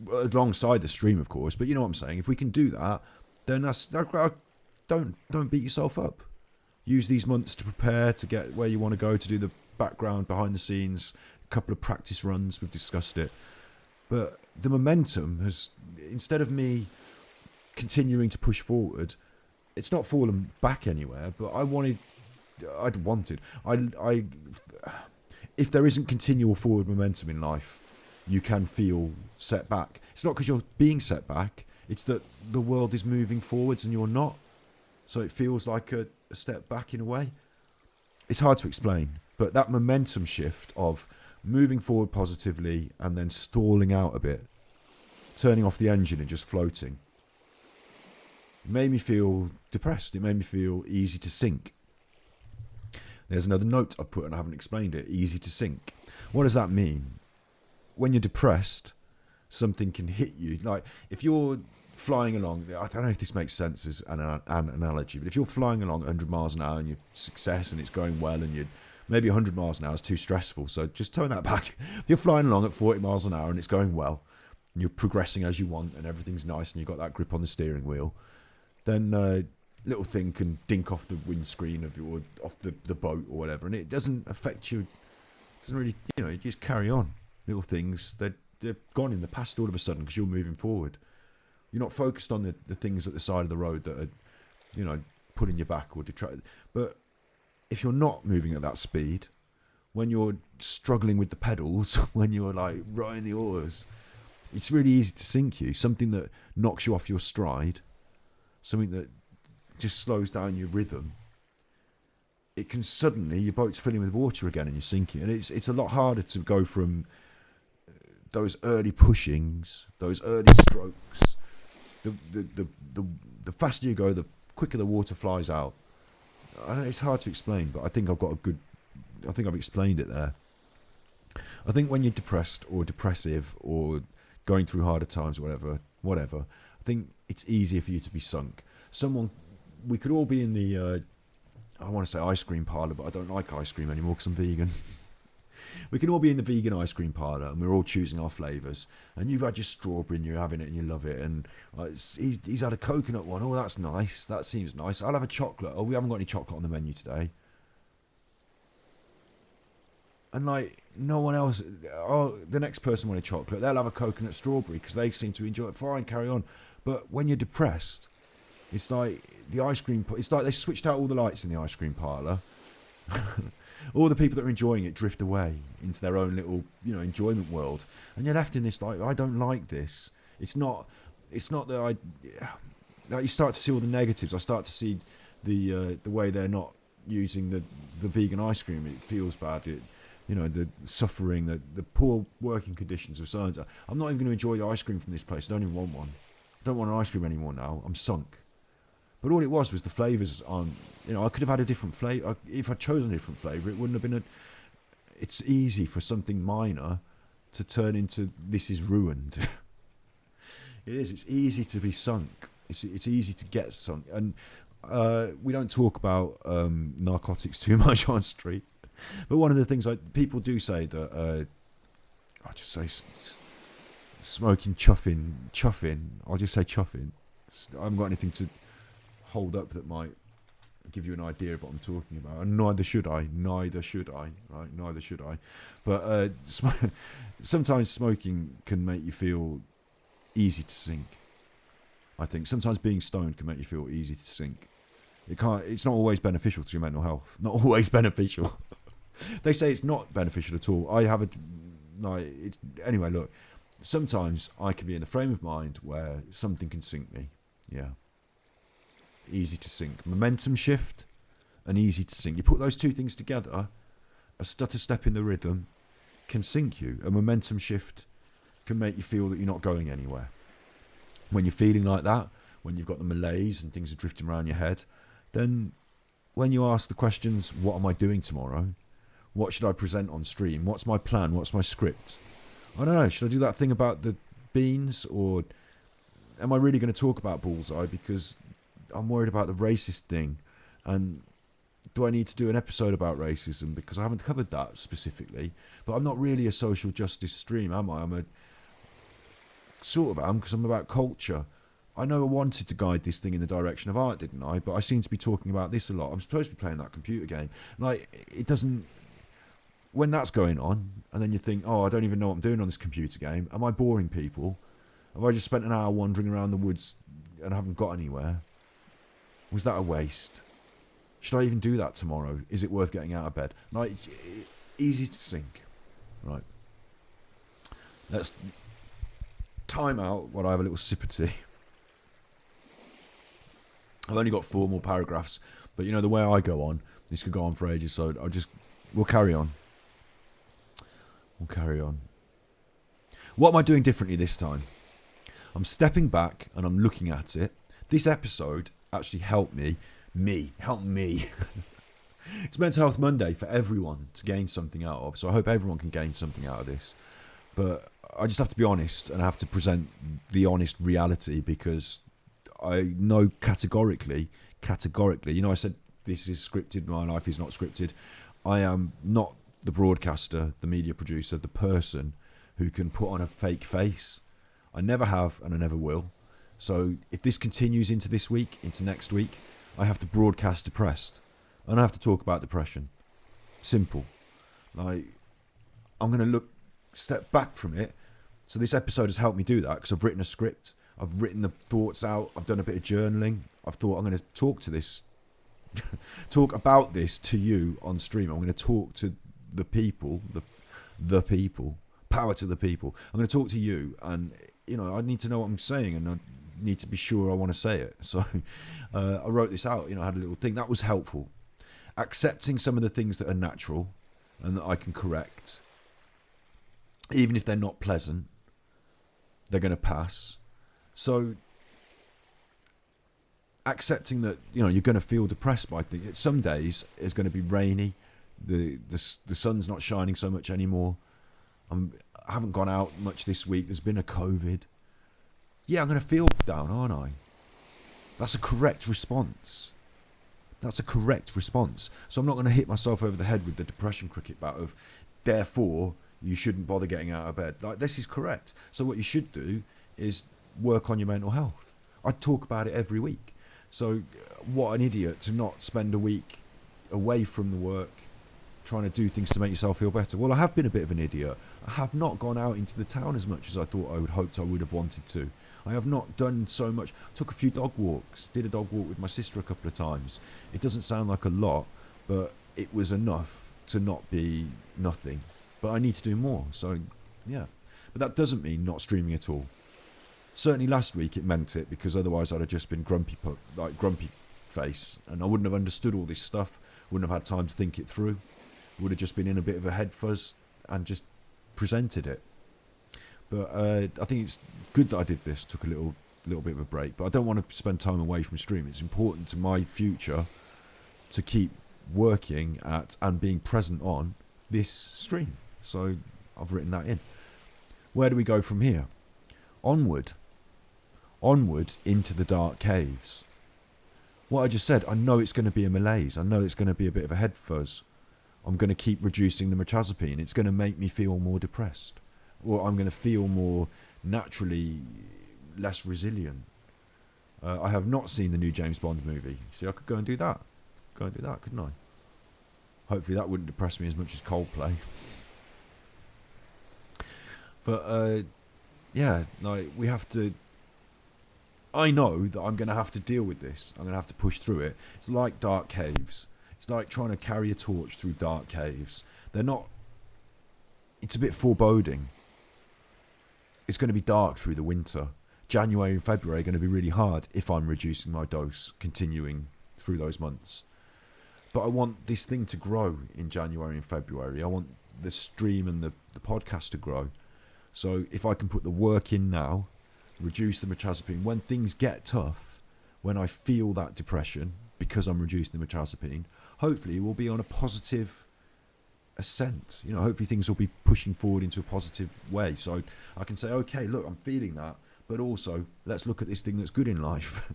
alongside the stream, of course. But you know what I'm saying. If we can do that, then don't beat yourself up. Use these months to prepare to get where you want to go, to do the background, behind the scenes, a couple of practice runs. We've discussed it. But the momentum has, instead of me continuing to push forward, it's not fallen back anywhere, but if there isn't continual forward momentum in life, you can feel set back. It's not because you're being set back, it's that the world is moving forwards and you're not. So it feels like a step back in a way. It's hard to explain, but that momentum shift of moving forward positively and then stalling out a bit, turning off the engine and just floating, it made me feel depressed. It made me feel easy to sink. There's another note I've put and I haven't explained it. Easy to sink. What does that mean? When you're depressed, something can hit you. Like if you're flying along, I don't know if this makes sense as an analogy, but if you're flying along 100 miles an hour and you're success and it's going well and you're maybe 100 miles an hour is too stressful, so just tone that back. If you're flying along at 40 miles an hour and it's going well, and you're progressing as you want and everything's nice and you've got that grip on the steering wheel, then little thing can dink off the windscreen of your, off the boat or whatever, and it doesn't affect you. It doesn't really, you just carry on. Little things, they're gone in the past all of a sudden because you're moving forward. You're not focused on the things at the side of the road that are, pulling you back or detract. But if you're not moving at that speed, when you're struggling with the pedals, when you're like rowing the oars, it's really easy to sink you. Something that knocks you off your stride, something that just slows down your rhythm. It can suddenly, your boat's filling with water again and you're sinking. And it's a lot harder to go from those early pushings, those early strokes. The faster you go, the quicker the water flies out. I know it's hard to explain, but I think I've explained it there. I think when you're depressed or depressive or going through harder times or whatever, I think it's easier for you to be sunk. We could all be in the, I want to say ice cream parlour, but I don't like ice cream anymore because I'm vegan. We can all be in the vegan ice cream parlour and we're all choosing our flavours. And you've had your strawberry and you're having it and you love it. And he's had a coconut one. Oh, that's nice. That seems nice. I'll have a chocolate. Oh, we haven't got any chocolate on the menu today. And no one else, the next person wanted chocolate. They'll have a coconut strawberry because they seem to enjoy it. Fine, carry on. But when you're depressed, it's like the ice cream, it's like they switched out all the lights in the ice cream parlour. All the people that are enjoying it drift away into their own little, enjoyment world, and you're left in this I don't like this. It's not that you start to see all the negatives. I start to see the way they're not using the vegan ice cream. It feels bad. The suffering, the poor working conditions of science. I'm not even going to enjoy the ice cream from this place. I don't even want one. I don't want an ice cream anymore now. I'm sunk. But all it was the flavours on. I could have had a different flavour. If I'd chosen a different flavour, it wouldn't have been It's easy for something minor to turn into this is ruined. It is. It's easy to be sunk. It's easy to get sunk. And we don't talk about narcotics too much on street. But one of the things people do say that I'll just say smoking, chuffing. I'll just say chuffing. I haven't got anything to hold up that might give you an idea of what I'm talking about, and neither should I, right? Neither should I. But sometimes smoking can make you feel easy to sink. I think sometimes being stoned can make you feel easy to sink. It's not always beneficial to your mental health. Not always beneficial. They say it's not beneficial at all. Anyway, look, sometimes I can be in the frame of mind where something can sink me. Yeah. Easy to sink. Momentum shift and easy to sink. You put those two things together, a stutter step in the rhythm can sink you. A momentum shift can make you feel that you're not going anywhere. When you're feeling like that, when you've got the malaise and things are drifting around your head, then when you ask the questions, what am I doing tomorrow? What should I present on stream? What's my plan? What's my script? I don't know. Should I do that thing about the beans, or am I really going to talk about Bullseye because I'm worried about the racist thing? And do I need to do an episode about racism because I haven't covered that specifically? But I'm not really a social justice stream, am I? I'm a sort of am, because I'm about culture. I know I wanted to guide this thing in the direction of art, didn't I? But I seem to be talking about this a lot. I'm supposed to be playing that computer game. It doesn't... When that's going on, and then you think, oh, I don't even know what I'm doing on this computer game. Am I boring people? Have I just spent an hour wandering around the woods and haven't got anywhere? Was that a waste? Should I even do that tomorrow? Is it worth getting out of bed? Easy to sink. Right. Let's time out while I have a little sip of tea. I've only got 4 more paragraphs, but the way I go on, this could go on for ages, so we'll carry on. What am I doing differently this time? I'm stepping back and I'm looking at it. This episode actually helped me. It's Mental Health Monday for everyone to gain something out of, so I hope everyone can gain something out of this. But I just have to be honest, and I have to present the honest reality, because I know categorically, I said this is scripted, my life is not scripted. I am not the broadcaster, the media producer, the person who can put on a fake face. I never have, and I never will. So if this continues into this week, into next week, I have to broadcast depressed. I don't have to talk about depression. Simple. Like, I'm going to step back from it. So this episode has helped me do that because I've written a script. I've written the thoughts out. I've done a bit of journaling. I've thought I'm going to talk about this to you on stream. I'm going to talk to the people, the people, power to the people. I'm going to talk to you, and I need to know what I'm saying, and I need to be sure I want to say it. So I wrote this out. I had a little thing that was helpful. Accepting some of the things that are natural and that I can correct, even if they're not pleasant, they're going to pass. So accepting that you're going to feel depressed by things. Some days it's going to be rainy, the sun's not shining so much anymore. I haven't gone out much this week. There's been a COVID. Yeah, I'm going to feel down, aren't I? That's a correct response. So I'm not going to hit myself over the head with the depression cricket bat of, therefore, you shouldn't bother getting out of bed. Like, this is correct. So what you should do is work on your mental health. I talk about it every week. So what an idiot to not spend a week away from the work trying to do things to make yourself feel better. Well, I have been a bit of an idiot. I have not gone out into the town as much as I thought I would have wanted to. I have not done so much. Took a few dog walks. Did a dog walk with my sister a couple of times. It doesn't sound like a lot, but it was enough to not be nothing. But I need to do more. So, yeah. But that doesn't mean not streaming at all. Certainly last week it meant it, because otherwise I'd have just been grumpy face, and I wouldn't have understood all this stuff. Wouldn't have had time to think it through. Would have just been in a bit of a head fuzz and just presented it. But I think it's good that I did this. Took a little bit of a break, but I don't want to spend time away from stream. It's important to my future to keep working at and being present on this stream. So I've written that in. Where do we go from here? Onward into the dark caves. What I just said, I know it's going to be a malaise. I know it's going to be a bit of a head fuzz. I'm going to keep reducing the mirtazepine. It's going to make me feel more depressed. Or I'm going to feel more naturally less resilient. I have not seen the new James Bond movie. See, I could go and do that. Couldn't I? Hopefully that wouldn't depress me as much as Coldplay. But yeah, like, we have to. I know that I'm going to have to deal with this. I'm going to have to push through it. It's like dark caves. It's like trying to carry a torch through dark caves. They're not. It's a bit foreboding. It's going to be dark through the winter. January and February are going to be really hard if I'm reducing my dose, continuing through those months. But I want this thing to grow in January and February. I want the stream and the podcast to grow. So if I can put the work in now, reduce the mirtazepine, when things get tough, when I feel that depression, because I'm reducing the mirtazepine, hopefully we'll be on a positive ascent. Hopefully things will be pushing forward into a positive way. So I can say, okay, look, I'm feeling that, but also let's look at this thing that's good in life.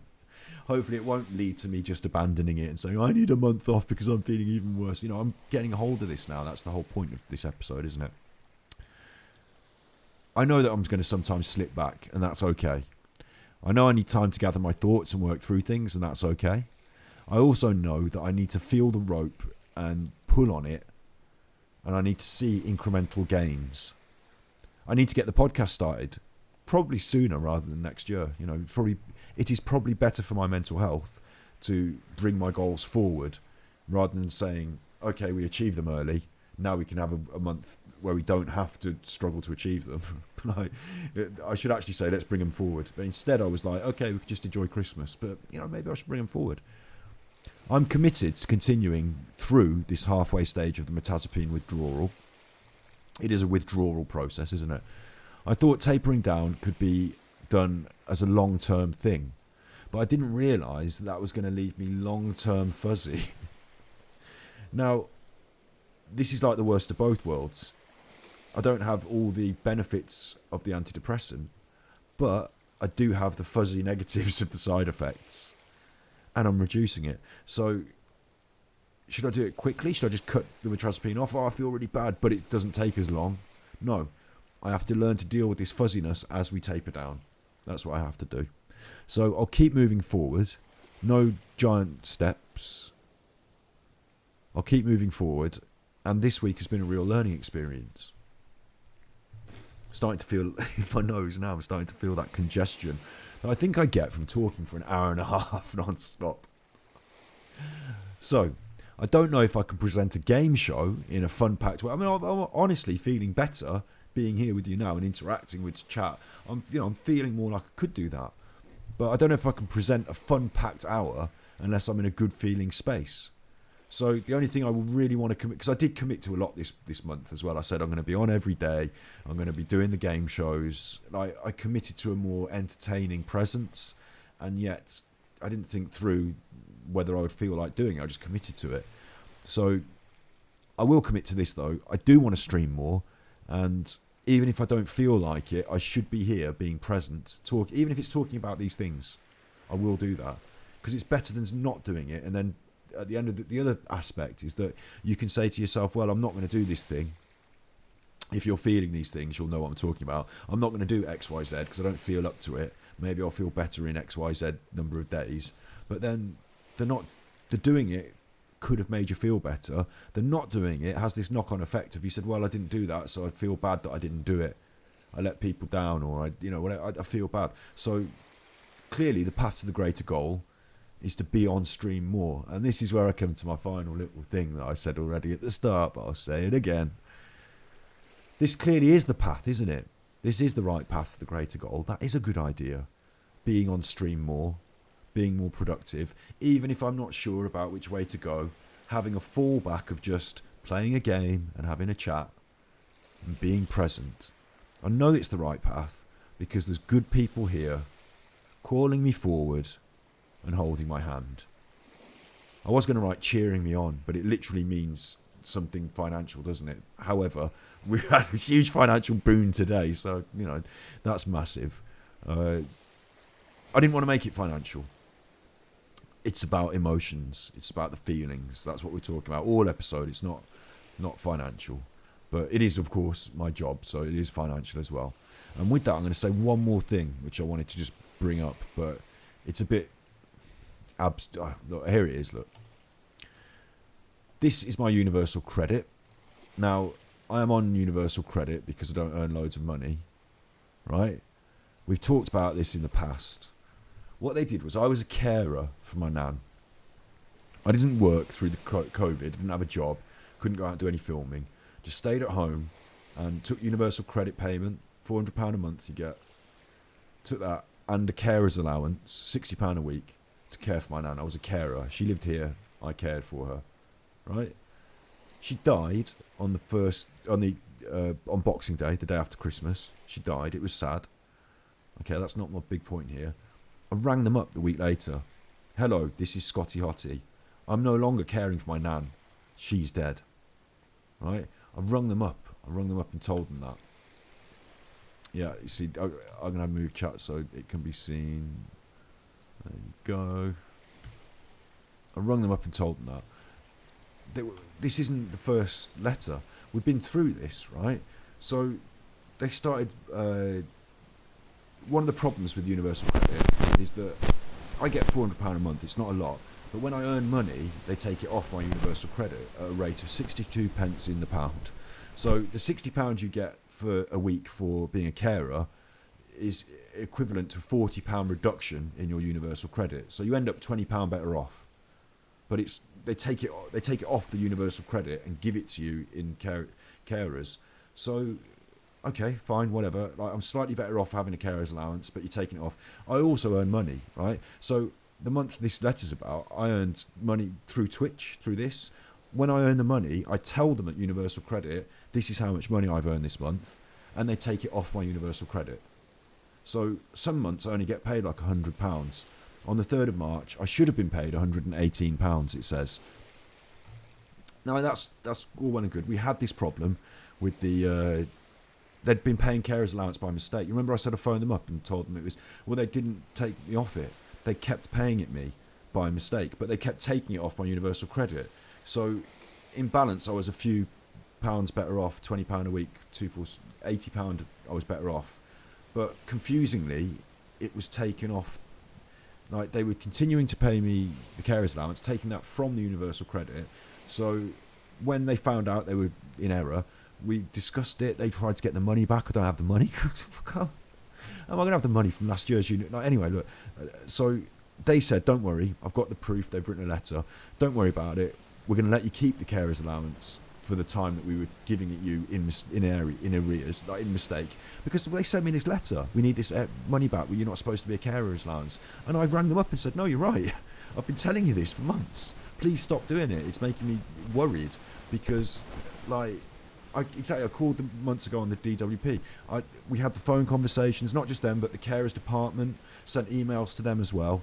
Hopefully it won't lead to me just abandoning it and saying, I need a month off because I'm feeling even worse. I'm getting a hold of this now. That's the whole point of this episode, isn't it? I know that I'm going to sometimes slip back, and that's okay. I know I need time to gather my thoughts and work through things, and that's okay. I also know that I need to feel the rope and pull on it, and I need to see incremental gains. I need to get the podcast started, probably sooner rather than next year. It is probably better for my mental health to bring my goals forward rather than saying, okay, we achieved them early, now we can have a month where we don't have to struggle to achieve them. I should actually say, let's bring them forward. But instead I was like, okay, we could just enjoy Christmas, but maybe I should bring them forward. I'm committed to continuing through this halfway stage of the mirtazepine withdrawal. It is a withdrawal process, isn't it? I thought tapering down could be done as a long-term thing, but I didn't realise that was going to leave me long-term fuzzy. Now, this is like the worst of both worlds. I don't have all the benefits of the antidepressant, but I do have the fuzzy negatives of the side effects, and I'm reducing it. So should I do it quickly? Should I just cut the mirtazepine off? I feel really bad, but it doesn't take as long. No, I have to learn to deal with this fuzziness as we taper down. That's what I have to do. So I'll keep moving forward, no giant steps. I'll keep moving forward, and this week has been a real learning experience. Starting to feel in my nose now, I'm starting to feel that congestion that I think I get from talking for an hour and a half non-stop. So, I don't know if I can present a game show in a fun-packed way. I mean, I'm honestly feeling better being here with you now and interacting with chat. I'm feeling more like I could do that. But I don't know if I can present a fun-packed hour unless I'm in a good feeling space. So the only thing I will really want to commit, because I did commit to a lot this month as well. I said I'm going to be on every day. I'm going to be doing the game shows. I committed to a more entertaining presence, and yet I didn't think through whether I would feel like doing it. I just committed to it. So I will commit to this though. I do want to stream more, and even if I don't feel like it, I should be here being present. Even if it's talking about these things, I will do that, because it's better than not doing it. And then at the end of the other aspect is that you can say to yourself, well, I'm not going to do this thing. If you're feeling these things, you'll know what I'm talking about. I'm not going to do X, Y, Z because I don't feel up to it. Maybe I'll feel better in X, Y, Z number of days. But then the doing it could have made you feel better. The not doing it has this knock-on effect of you said, well, I didn't do that, so I feel bad that I didn't do it. I let people down, or I feel bad. So clearly the path to the greater goal is to be on stream more. And this is where I come to my final little thing that I said already at the start, but I'll say it again. This clearly is the path, isn't it? This is the right path to the greater goal. That is a good idea. Being on stream more, being more productive, even if I'm not sure about which way to go, having a fallback of just playing a game and having a chat and being present. I know it's the right path because there's good people here calling me forward and holding my hand. I was going to write cheering me on, but it literally means something financial, doesn't it? However, we had a huge financial boon today, so that's massive. I didn't want to make it financial. It's about emotions. It's about the feelings. That's what we're talking about all episode. It's not financial, but it is, of course, my job, so it is financial as well. And with that, I'm going to say one more thing which I wanted to just bring up, but it's a bit look, here it is. Look, this is my universal credit. Now, I am on universal credit because I don't earn loads of money, right? We've talked about this in the past. What they did was, I was a carer for my nan. I didn't work through the COVID, didn't have a job, couldn't go out and do any filming, just stayed at home and took universal credit payment, £400 a month you get, took that, and a carer's allowance, £60 a week, to care for my nan. I was a carer. She lived here. I cared for her. Right? She died on Boxing Day, the day after Christmas. She died. It was sad. Okay, that's not my big point here. I rang them up the week later. Hello, this is Scotty Hottie. I'm no longer caring for my nan. She's dead. Right? I rung them up and told them that. Yeah, you see, I'm going to move chat so it can be seen. There you go. I rung them up and told them that. This isn't the first letter. We've been through this, right? So they started... one of the problems with universal credit is that I get £400 a month. It's not a lot. But when I earn money, they take it off my universal credit at a rate of 62 pence in the pound. So the £60 you get for a week for being a carer is equivalent to £40 reduction in your universal credit. So you end up £20 better off. But they take it off the universal credit and give it to you in carers. So okay, fine, whatever. Like, I'm slightly better off having a carer's allowance, but you're taking it off. I also earn money, right? So the month this letter's about, I earned money through Twitch, through this. When I earn the money, I tell them at Universal Credit, this is how much money I've earned this month, and they take it off my Universal Credit. So some months I only get paid like £100. On the 3rd of March, I should have been paid £118, it says. Now, that's all well and good. We had this problem with the... they'd been paying carers allowance by mistake. You remember I said I phoned them up and told them it was... Well, they didn't take me off it. They kept paying it me by mistake, but they kept taking it off my Universal Credit. So, in balance, I was a few pounds better off, £20 a week, £80 I was better off. But confusingly, it was taken off Like, they were continuing to pay me the carer's allowance, taking that from the universal credit. So when they found out they were in error, we discussed it. They tried to get the money back. I don't have the money. How am I going to have the money from last year's unit? Like, anyway, look. So they said, don't worry. I've got the proof. They've written a letter. Don't worry about it. We're going to let you keep the carer's allowance for the time that we were giving it you in arrears, like in mistake. Because they sent me this letter. We need this money back. Well, you're not supposed to be a carer's allowance. And I rang them up and said, no, you're right. I've been telling you this for months. Please stop doing it. It's making me worried because, like, I called them months ago on the DWP. We had the phone conversations, not just them, but the carers department sent emails to them as well.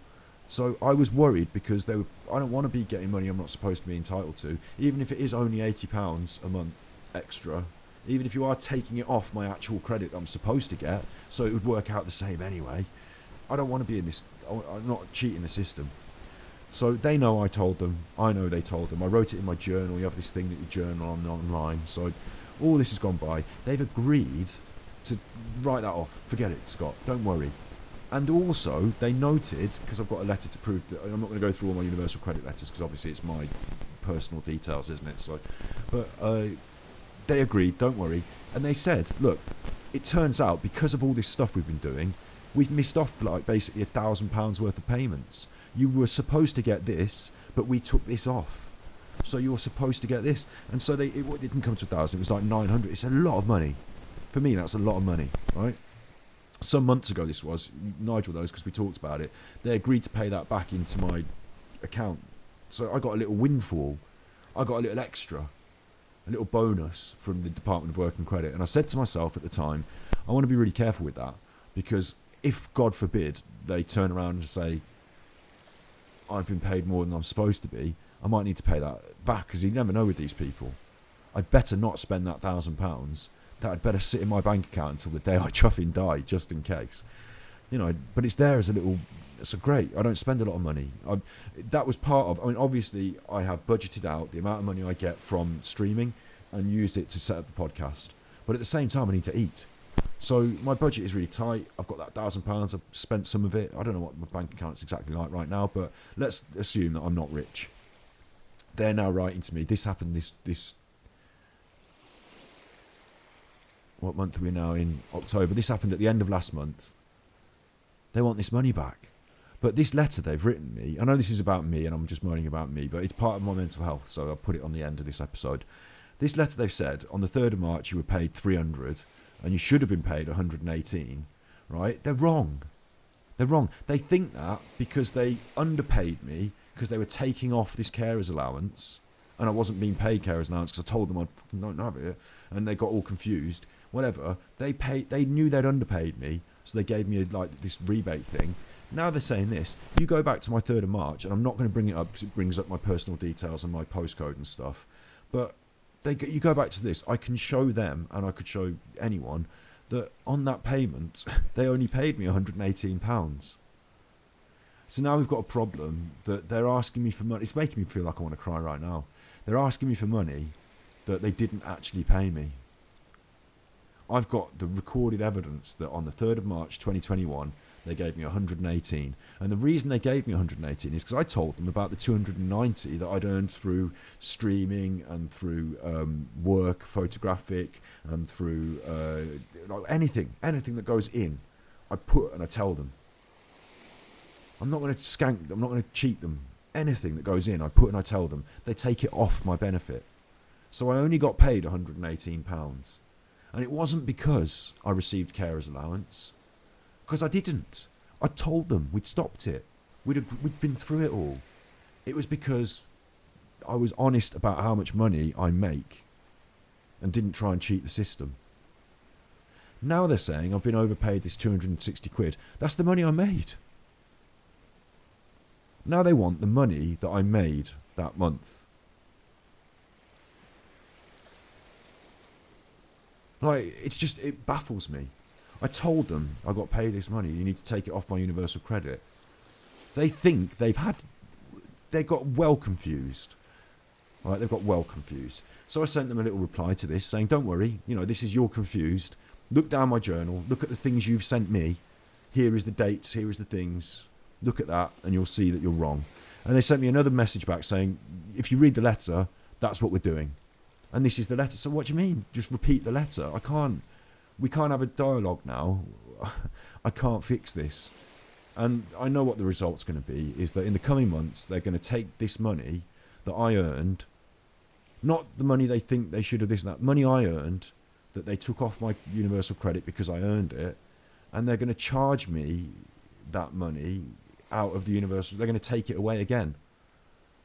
So I was worried because I don't want to be getting money I'm not supposed to be entitled to, even if it is only £80 a month extra. Even if you are taking it off my actual credit that I'm supposed to get, so it would work out the same anyway. I don't want to be in this. I'm not cheating the system. So they know I told them. I know they told them. I wrote it in my journal. You have this thing that you journal on online. So all this has gone by. They've agreed to write that off. Forget it, Scott. Don't worry. And also, they noted, because I've got a letter to prove that I'm not going to go through all my universal credit letters because obviously it's my personal details, isn't it? So, but they agreed. Don't worry. And they said, look, it turns out because of all this stuff we've been doing, we've missed off like basically £1,000 worth of payments. You were supposed to get this, but we took this off. So you're supposed to get this. And so it didn't come to 1,000, it was like 900. It's a lot of money. For me, that's a lot of money, right? Some months ago this was, Nigel knows because we talked about it, they agreed to pay that back into my account. So I got a little windfall. I got a little extra, a little bonus from the Department of Work and Credit. And I said to myself at the time, I want to be really careful with that because if, God forbid, they turn around and say, I've been paid more than I'm supposed to be, I might need to pay that back because you never know with these people. I'd better not spend that £1,000. That I'd better sit in my bank account until the day I chuffing die, just in case. You know, but it's there as a little, it's a great, I don't spend a lot of money. That was part of, I mean, obviously I have budgeted out the amount of money I get from streaming and used it to set up the podcast. But at the same time, I need to eat. So my budget is really tight. I've got that £1,000. I've spent some of it. I don't know what my bank account's exactly like right now, but let's assume that I'm not rich. They're now writing to me. This happened this what month are we now in? October. This happened at the end of last month. They want this money back. But this letter they've written me, I know this is about me and I'm just moaning about me, but it's part of my mental health, so I'll put it on the end of this episode. This letter they've said, on the 3rd of March you were paid 300 and you should have been paid 118, right? They're wrong. They're wrong. They think that because they underpaid me because they were taking off this carer's allowance and I wasn't being paid carer's allowance because I told them I don't have it and they got all confused. Whatever, they knew they'd underpaid me, so they gave me like this rebate thing. Now they're saying this. You go back to my 3rd of March, and I'm not going to bring it up because it brings up my personal details and my postcode and stuff. But you go back to this. I can show them, and I could show anyone that on that payment they only paid me £118. So now we've got a problem that they're asking me for money. It's making me feel like I want to cry right now. They're asking me for money that they didn't actually pay me. I've got the recorded evidence that on the 3rd of March 2021 they gave me 118, and the reason they gave me 118 is because I told them about the 290 that I'd earned through streaming and through work, photographic, and through anything that goes in, I put and I tell them. I'm not going to skank them, I'm not going to cheat them. Anything that goes in, I put and I tell them. They take it off my benefit. So I only got paid £118. And it wasn't because I received carer's allowance, because I didn't. I told them we'd stopped it. We'd been through it all. It was because I was honest about how much money I make and didn't try and cheat the system. Now they're saying I've been overpaid this 260 quid. That's the money I made. Now they want the money that I made that month. Like, it baffles me. I told them I got paid this money. You need to take it off my universal credit. They think they got well confused. Right, they've got well confused. So I sent them a little reply to this saying, don't worry, this is you're confused. Look down my journal. Look at the things you've sent me. Here is the dates. Here is the things. Look at that and you'll see that you're wrong. And they sent me another message back saying, if you read the letter, that's what we're doing. And this is the letter. So what do you mean? Just repeat the letter. We can't have a dialogue now. I can't fix this. And I know what the result's going to be, is that in the coming months, they're going to take this money that I earned, not the money they think they should have, this and that, money I earned that they took off my universal credit because I earned it, and they're going to charge me that money out of the universal. They're going to take it away again.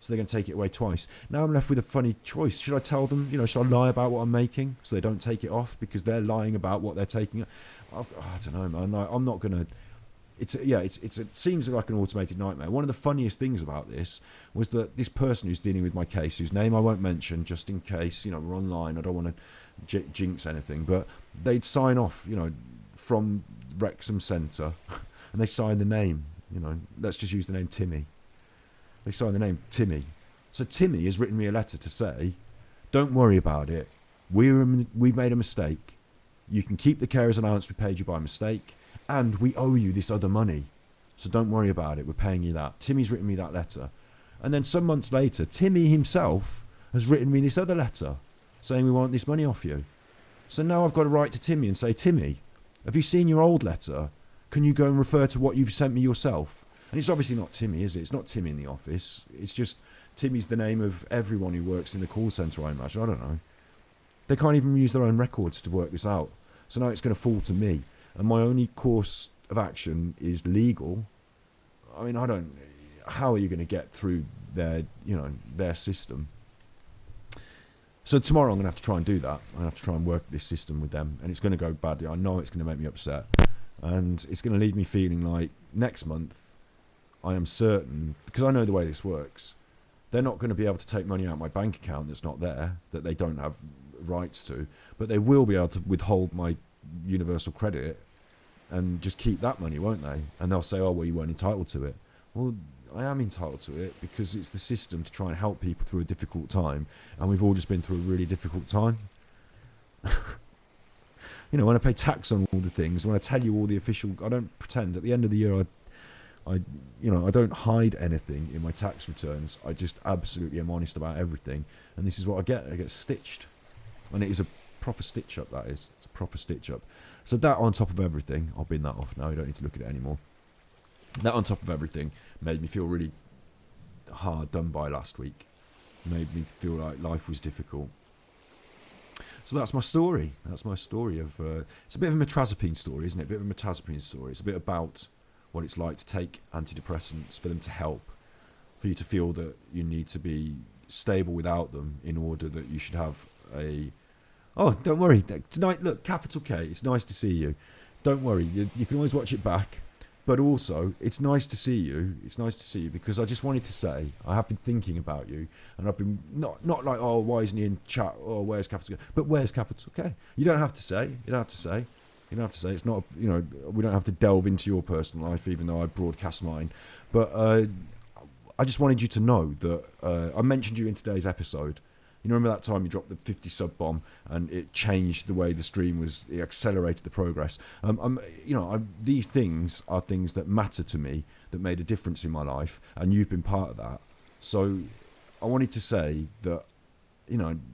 So they're going to take it away twice. Now I'm left with a funny choice. Should I tell them, should I lie about what I'm making so they don't take it off because they're lying about what they're taking? I don't know, man. I'm not going to... It seems like an automated nightmare. One of the funniest things about this was that this person who's dealing with my case, whose name I won't mention just in case, we're online, I don't want to jinx anything, but they'd sign off, from Wrexham Centre, and they sign the name, let's just use the name Timmy. They sign the name Timmy. So Timmy has written me a letter to say, don't worry about it. We made a mistake. You can keep the carer's allowance we paid you by mistake, and we owe you this other money. So don't worry about it. We're paying you that. Timmy's written me that letter. And then some months later, Timmy himself has written me this other letter saying we want this money off you. So now I've got to write to Timmy and say, Timmy, have you seen your old letter? Can you go and refer to what you've sent me yourself? And it's obviously not Timmy, is it? It's not Timmy in the office. It's just Timmy's the name of everyone who works in the call centre, I imagine. I don't know. They can't even use their own records to work this out. So now it's going to fall to me. And my only course of action is legal. I mean, how are you going to get through their system? So tomorrow I'm going to have to try and do that. I'm going to have to try and work this system with them. And it's going to go badly. I know it's going to make me upset. And it's going to leave me feeling like next month, I am certain, because I know the way this works, they're not going to be able to take money out of my bank account that's not there, that they don't have rights to, but they will be able to withhold my universal credit and just keep that money, won't they? And they'll say, oh, well, you weren't entitled to it. Well, I am entitled to it because it's the system to try and help people through a difficult time, and we've all just been through a really difficult time. When I pay tax on all the things, when I tell you all the official, I don't pretend. At the end of the year, I don't hide anything in my tax returns. I just absolutely am honest about everything. And this is what I get. I get stitched. And it is a proper stitch up, that is. It's a proper stitch up. So that on top of everything, I'll bin that off now. You don't need to look at it anymore. That on top of everything made me feel really hard done by last week. Made me feel like life was difficult. So that's my story. That's my story of... it's a bit of a Mirtazepine story, isn't it? A bit of a Mirtazepine story. It's a bit about what it's like to take antidepressants for them to help, for you to feel that you need to be stable without them in order that you should have a... Oh, don't worry. Tonight, look, capital K, it's nice to see you. Don't worry, you can always watch it back. But also, it's nice to see you. It's nice to see you because I just wanted to say, I have been thinking about you, and I've been not like, oh, why isn't he in chat? Oh, where's capital K? But where's capital K? You don't have to say. You don't have to say. You don't have to say. It's not, we don't have to delve into your personal life, even though I broadcast mine. But I just wanted you to know that I mentioned you in today's episode. You remember that time you dropped the 50 sub bomb and it changed the way the stream was, it accelerated the progress. These things are things that matter to me, that made a difference in my life, and you've been part of that. So I wanted to say that,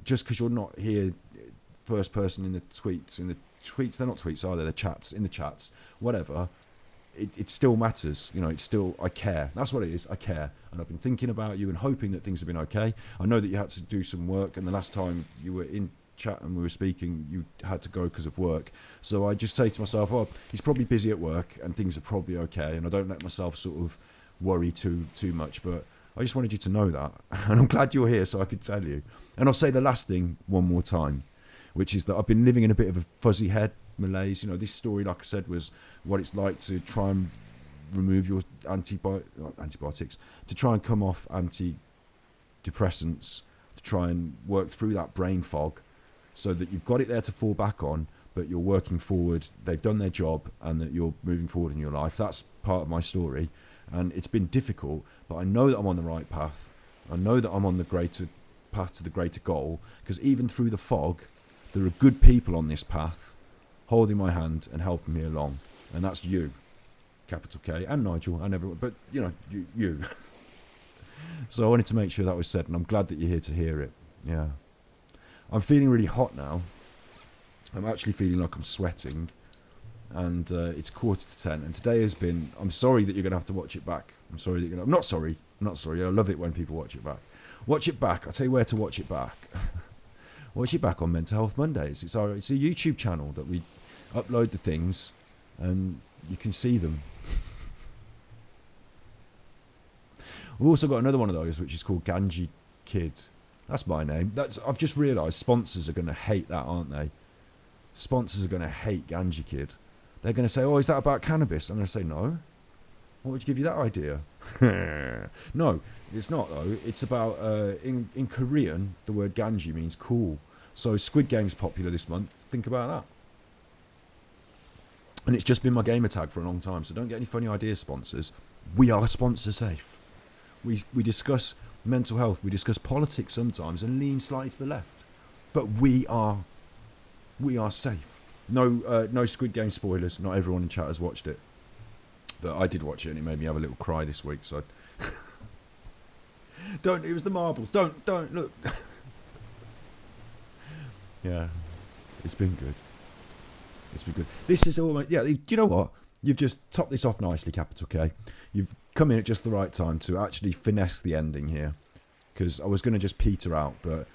just because you're not here first person in the tweets, they're not tweets, are they? They're chats, in the chats, whatever. It still matters, it's still, I care. That's what it is, I care. And I've been thinking about you and hoping that things have been okay. I know that you had to do some work, and the last time you were in chat and we were speaking, you had to go because of work. So I just say to myself, oh, he's probably busy at work and things are probably okay, and I don't let myself sort of worry too much, but I just wanted you to know that. And I'm glad you're here so I could tell you. And I'll say the last thing one more time, which is that I've been living in a bit of a fuzzy head malaise. This story, like I said, was what it's like to try and remove your antibiotics, to try and come off antidepressants, to try and work through that brain fog so that you've got it there to fall back on, but you're working forward, they've done their job, and that you're moving forward in your life. That's part of my story, and it's been difficult, but I know that I'm on the right path. I know that I'm on the greater path to the greater goal, because even through the fog, there are good people on this path holding my hand and helping me along, and that's you. capital K, and Nigel, and everyone, but you. So I wanted to make sure that was said, and I'm glad that you're here to hear it. Yeah. I'm feeling really hot now. I'm actually feeling like I'm sweating, and it's 9:45, and today has been, I'm sorry that you're going to have to watch it back. I'm not sorry. I love it when people watch it back. Watch it back. I'll tell you where to watch it back. Watch it back on Mental Health Mondays. It's a YouTube channel that we upload the things, and you can see them. We've also got another one of those, which is called Ganji Kid. That's my name. I've just realised sponsors are going to hate that, aren't they? Sponsors are going to hate Ganji Kid. They're going to say, "Oh, is that about cannabis?" I'm going to say, "No." What would give you that idea? No, it's not though. It's about in Korean, the word Ganji means cool. So Squid Game's popular this month. Think about that. And it's just been my gamer tag for a long time. So don't get any funny ideas, sponsors. We are sponsor safe. We discuss mental health. We discuss politics sometimes and lean slightly to the left. But we are safe. No Squid Game spoilers. Not everyone in chat has watched it. But I did watch it, and it made me have a little cry this week. So it was the marbles. Don't look. Yeah, it's been good. This is almost, yeah. Do you know what? You've just topped this off nicely, capital K. You've come in at just the right time to actually finesse the ending here, because I was going to just peter out, but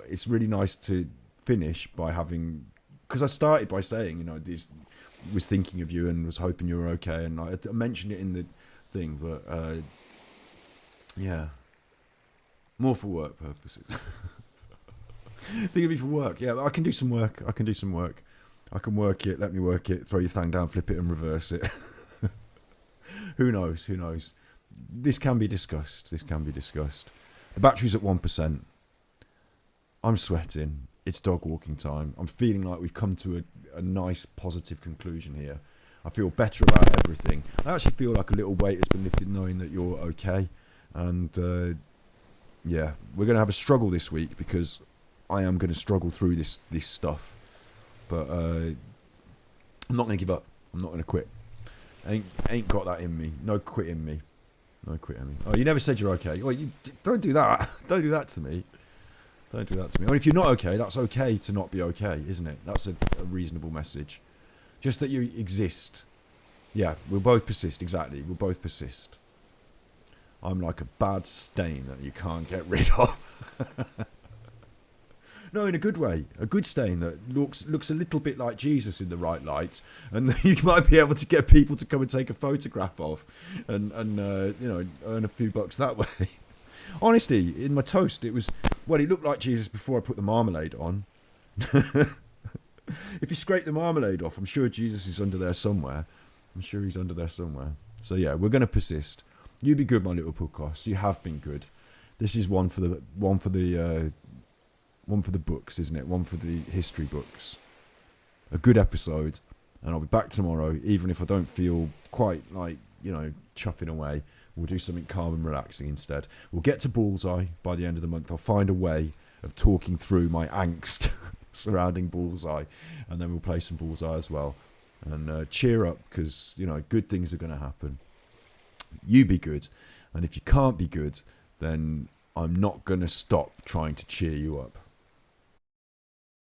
it's really nice to finish by having, because I started by saying, this was thinking of you and was hoping you were okay, and I mentioned it in the thing, but yeah, more for work purposes. Think of me for work. Yeah, I can do some work. I can work it, let me work it, throw your thing down, flip it and reverse it. Who knows? This can be discussed. The battery's at 1%. I'm sweating. It's dog walking time. I'm feeling like we've come to a nice positive conclusion here. I feel better about everything. I actually feel like a little weight has been lifted knowing that you're okay. And yeah, we're going to have a struggle this week because I am going to struggle through this stuff. But I'm not going to give up. I'm not going to quit. Ain't got that in me. No quit in me. Oh, you never said you're okay. Well, don't do that. Don't do that to me. I mean, if you're not okay, that's okay to not be okay, isn't it? That's a reasonable message. Just that you exist. Yeah, we'll both persist. Exactly. We'll both persist. I'm like a bad stain that you can't get rid of. No, in a good way. A good stain that looks a little bit like Jesus in the right light, and you might be able to get people to come and take a photograph of, and earn a few bucks that way. Honestly, in my toast, it looked like Jesus before I put the marmalade on. If you scrape the marmalade off, I'm sure Jesus is under there somewhere. So yeah, we're going to persist. You be good, my little podcast. You have been good. This is one for the books, isn't it? One for the history books. A good episode, and I'll be back tomorrow, even if I don't feel quite like, chuffing away. We'll do something calm and relaxing instead. We'll get to Bullseye by the end of the month. I'll find a way of talking through my angst surrounding Bullseye, and then we'll play some Bullseye as well. And cheer up, because, good things are going to happen. You be good, and if you can't be good, then I'm not going to stop trying to cheer you up.